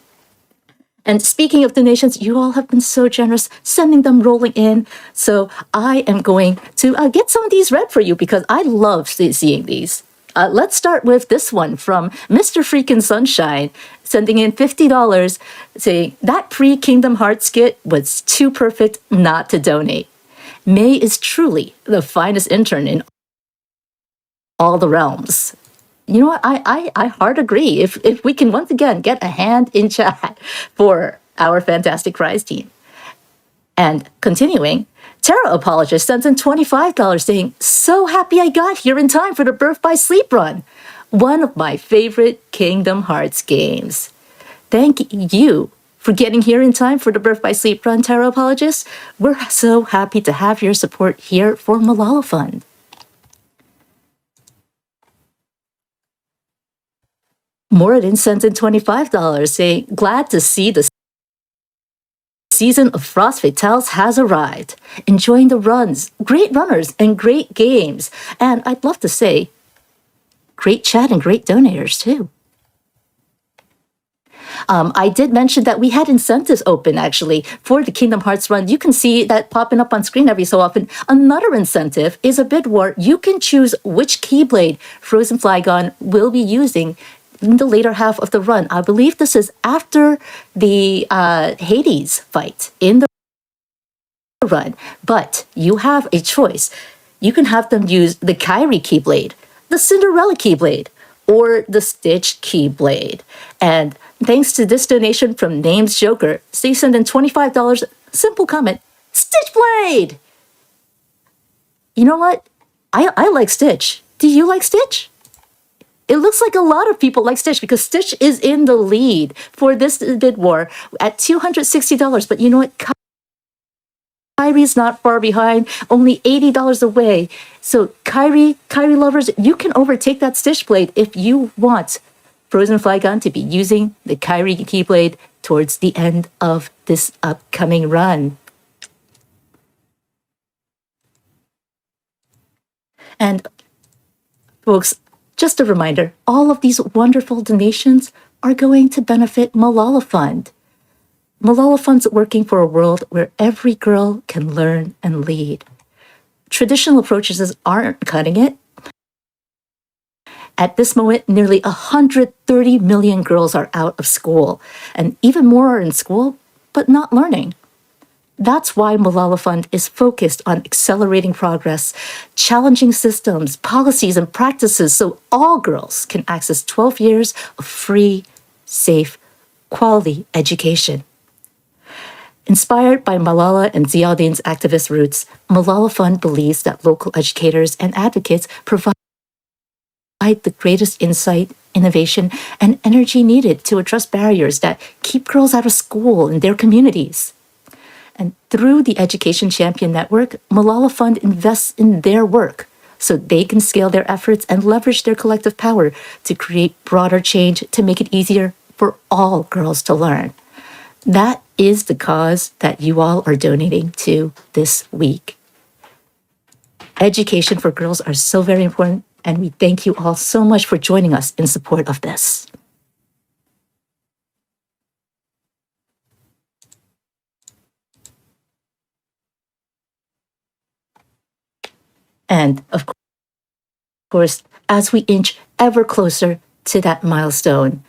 And speaking of donations, you all have been so generous sending them rolling in. So I am going to get some of these read for you because I love seeing these. Let's start with this one from Mr. Freakin' Sunshine, sending in $50, saying, that pre-Kingdom Hearts skit was too perfect not to donate. May is truly the finest intern in all the realms. You know what? I hard agree. If we can once again get a hand in chat for our fantastic prize team. And continuing, Terra Apologist sends in $25 saying, so happy I got here in time for the Birth by Sleep run. One of my favorite Kingdom Hearts games. Thank you for getting here in time for the Birth by Sleep run, Terra Apologist. We're so happy to have your support here for Malala Fund. Moradin sent in $25 saying, glad to see the season of Frost Fatales has arrived. Enjoying the runs, great runners, and great games. And I'd love to say, great chat and great donators too. I did mention that we had incentives open actually for the Kingdom Hearts run. You can see that popping up on screen every so often. Another incentive is a bid war. You can choose which Keyblade Frozen Flygon will be using in the later half of the run. I believe this is after the Hades fight in the run, but you have a choice. You can have them use the Kairi Keyblade, the Cinderella Keyblade, or the Stitch Keyblade. And thanks to this donation from Names Joker, they send in $25. Simple comment, Stitch Blade! You know what? I like Stitch. Do you like Stitch? It looks like a lot of people like Stitch because Stitch is in the lead for this bid war at $260. But you know what? Kyrie's not far behind, only $80 away. So Kyrie lovers, you can overtake that Stitch Blade if you want Frozen Flygon to be using the Kyrie Keyblade towards the end of this upcoming run. And folks, just a reminder, all of these wonderful donations are going to benefit Malala Fund. Malala Fund's working for a world where every girl can learn and lead. Traditional approaches aren't cutting it. At this moment, nearly 130 million girls are out of school, and even more are in school, but not learning. That's why Malala Fund is focused on accelerating progress, challenging systems, policies, and practices so all girls can access 12 years of free, safe, quality education. Inspired by Malala and Ziauddin's activist roots, Malala Fund believes that local educators and advocates provide the greatest insight, innovation, and energy needed to address barriers that keep girls out of school in their communities. And through the Education Champion Network, Malala Fund invests in their work so they can scale their efforts and leverage their collective power to create broader change to make it easier for all girls to learn. That is the cause that you all are donating to this week. Education for girls are so very important, and we thank you all so much for joining us in support of this. And of course, as we inch ever closer to that milestone,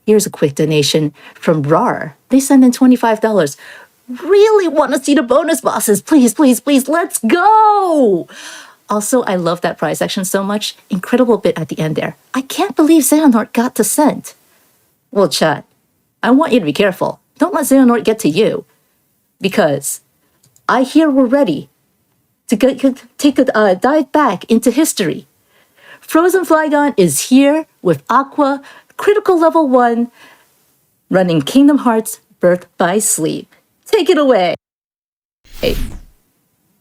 here's a quick donation from RAR. They send in $25. Really want to see the bonus bosses. Please, please, please, let's go. Also, I love that prize section so much. Incredible bit at the end there. I can't believe Xehanort got to Cent. Well, chat, I want you to be careful. Don't let Xehanort get to you. Because I hear we're ready to take a dive back into history. Frozen Flygon is here with Aqua, Critical Level 1, running Kingdom Hearts Birth by Sleep. Take it away. Hey.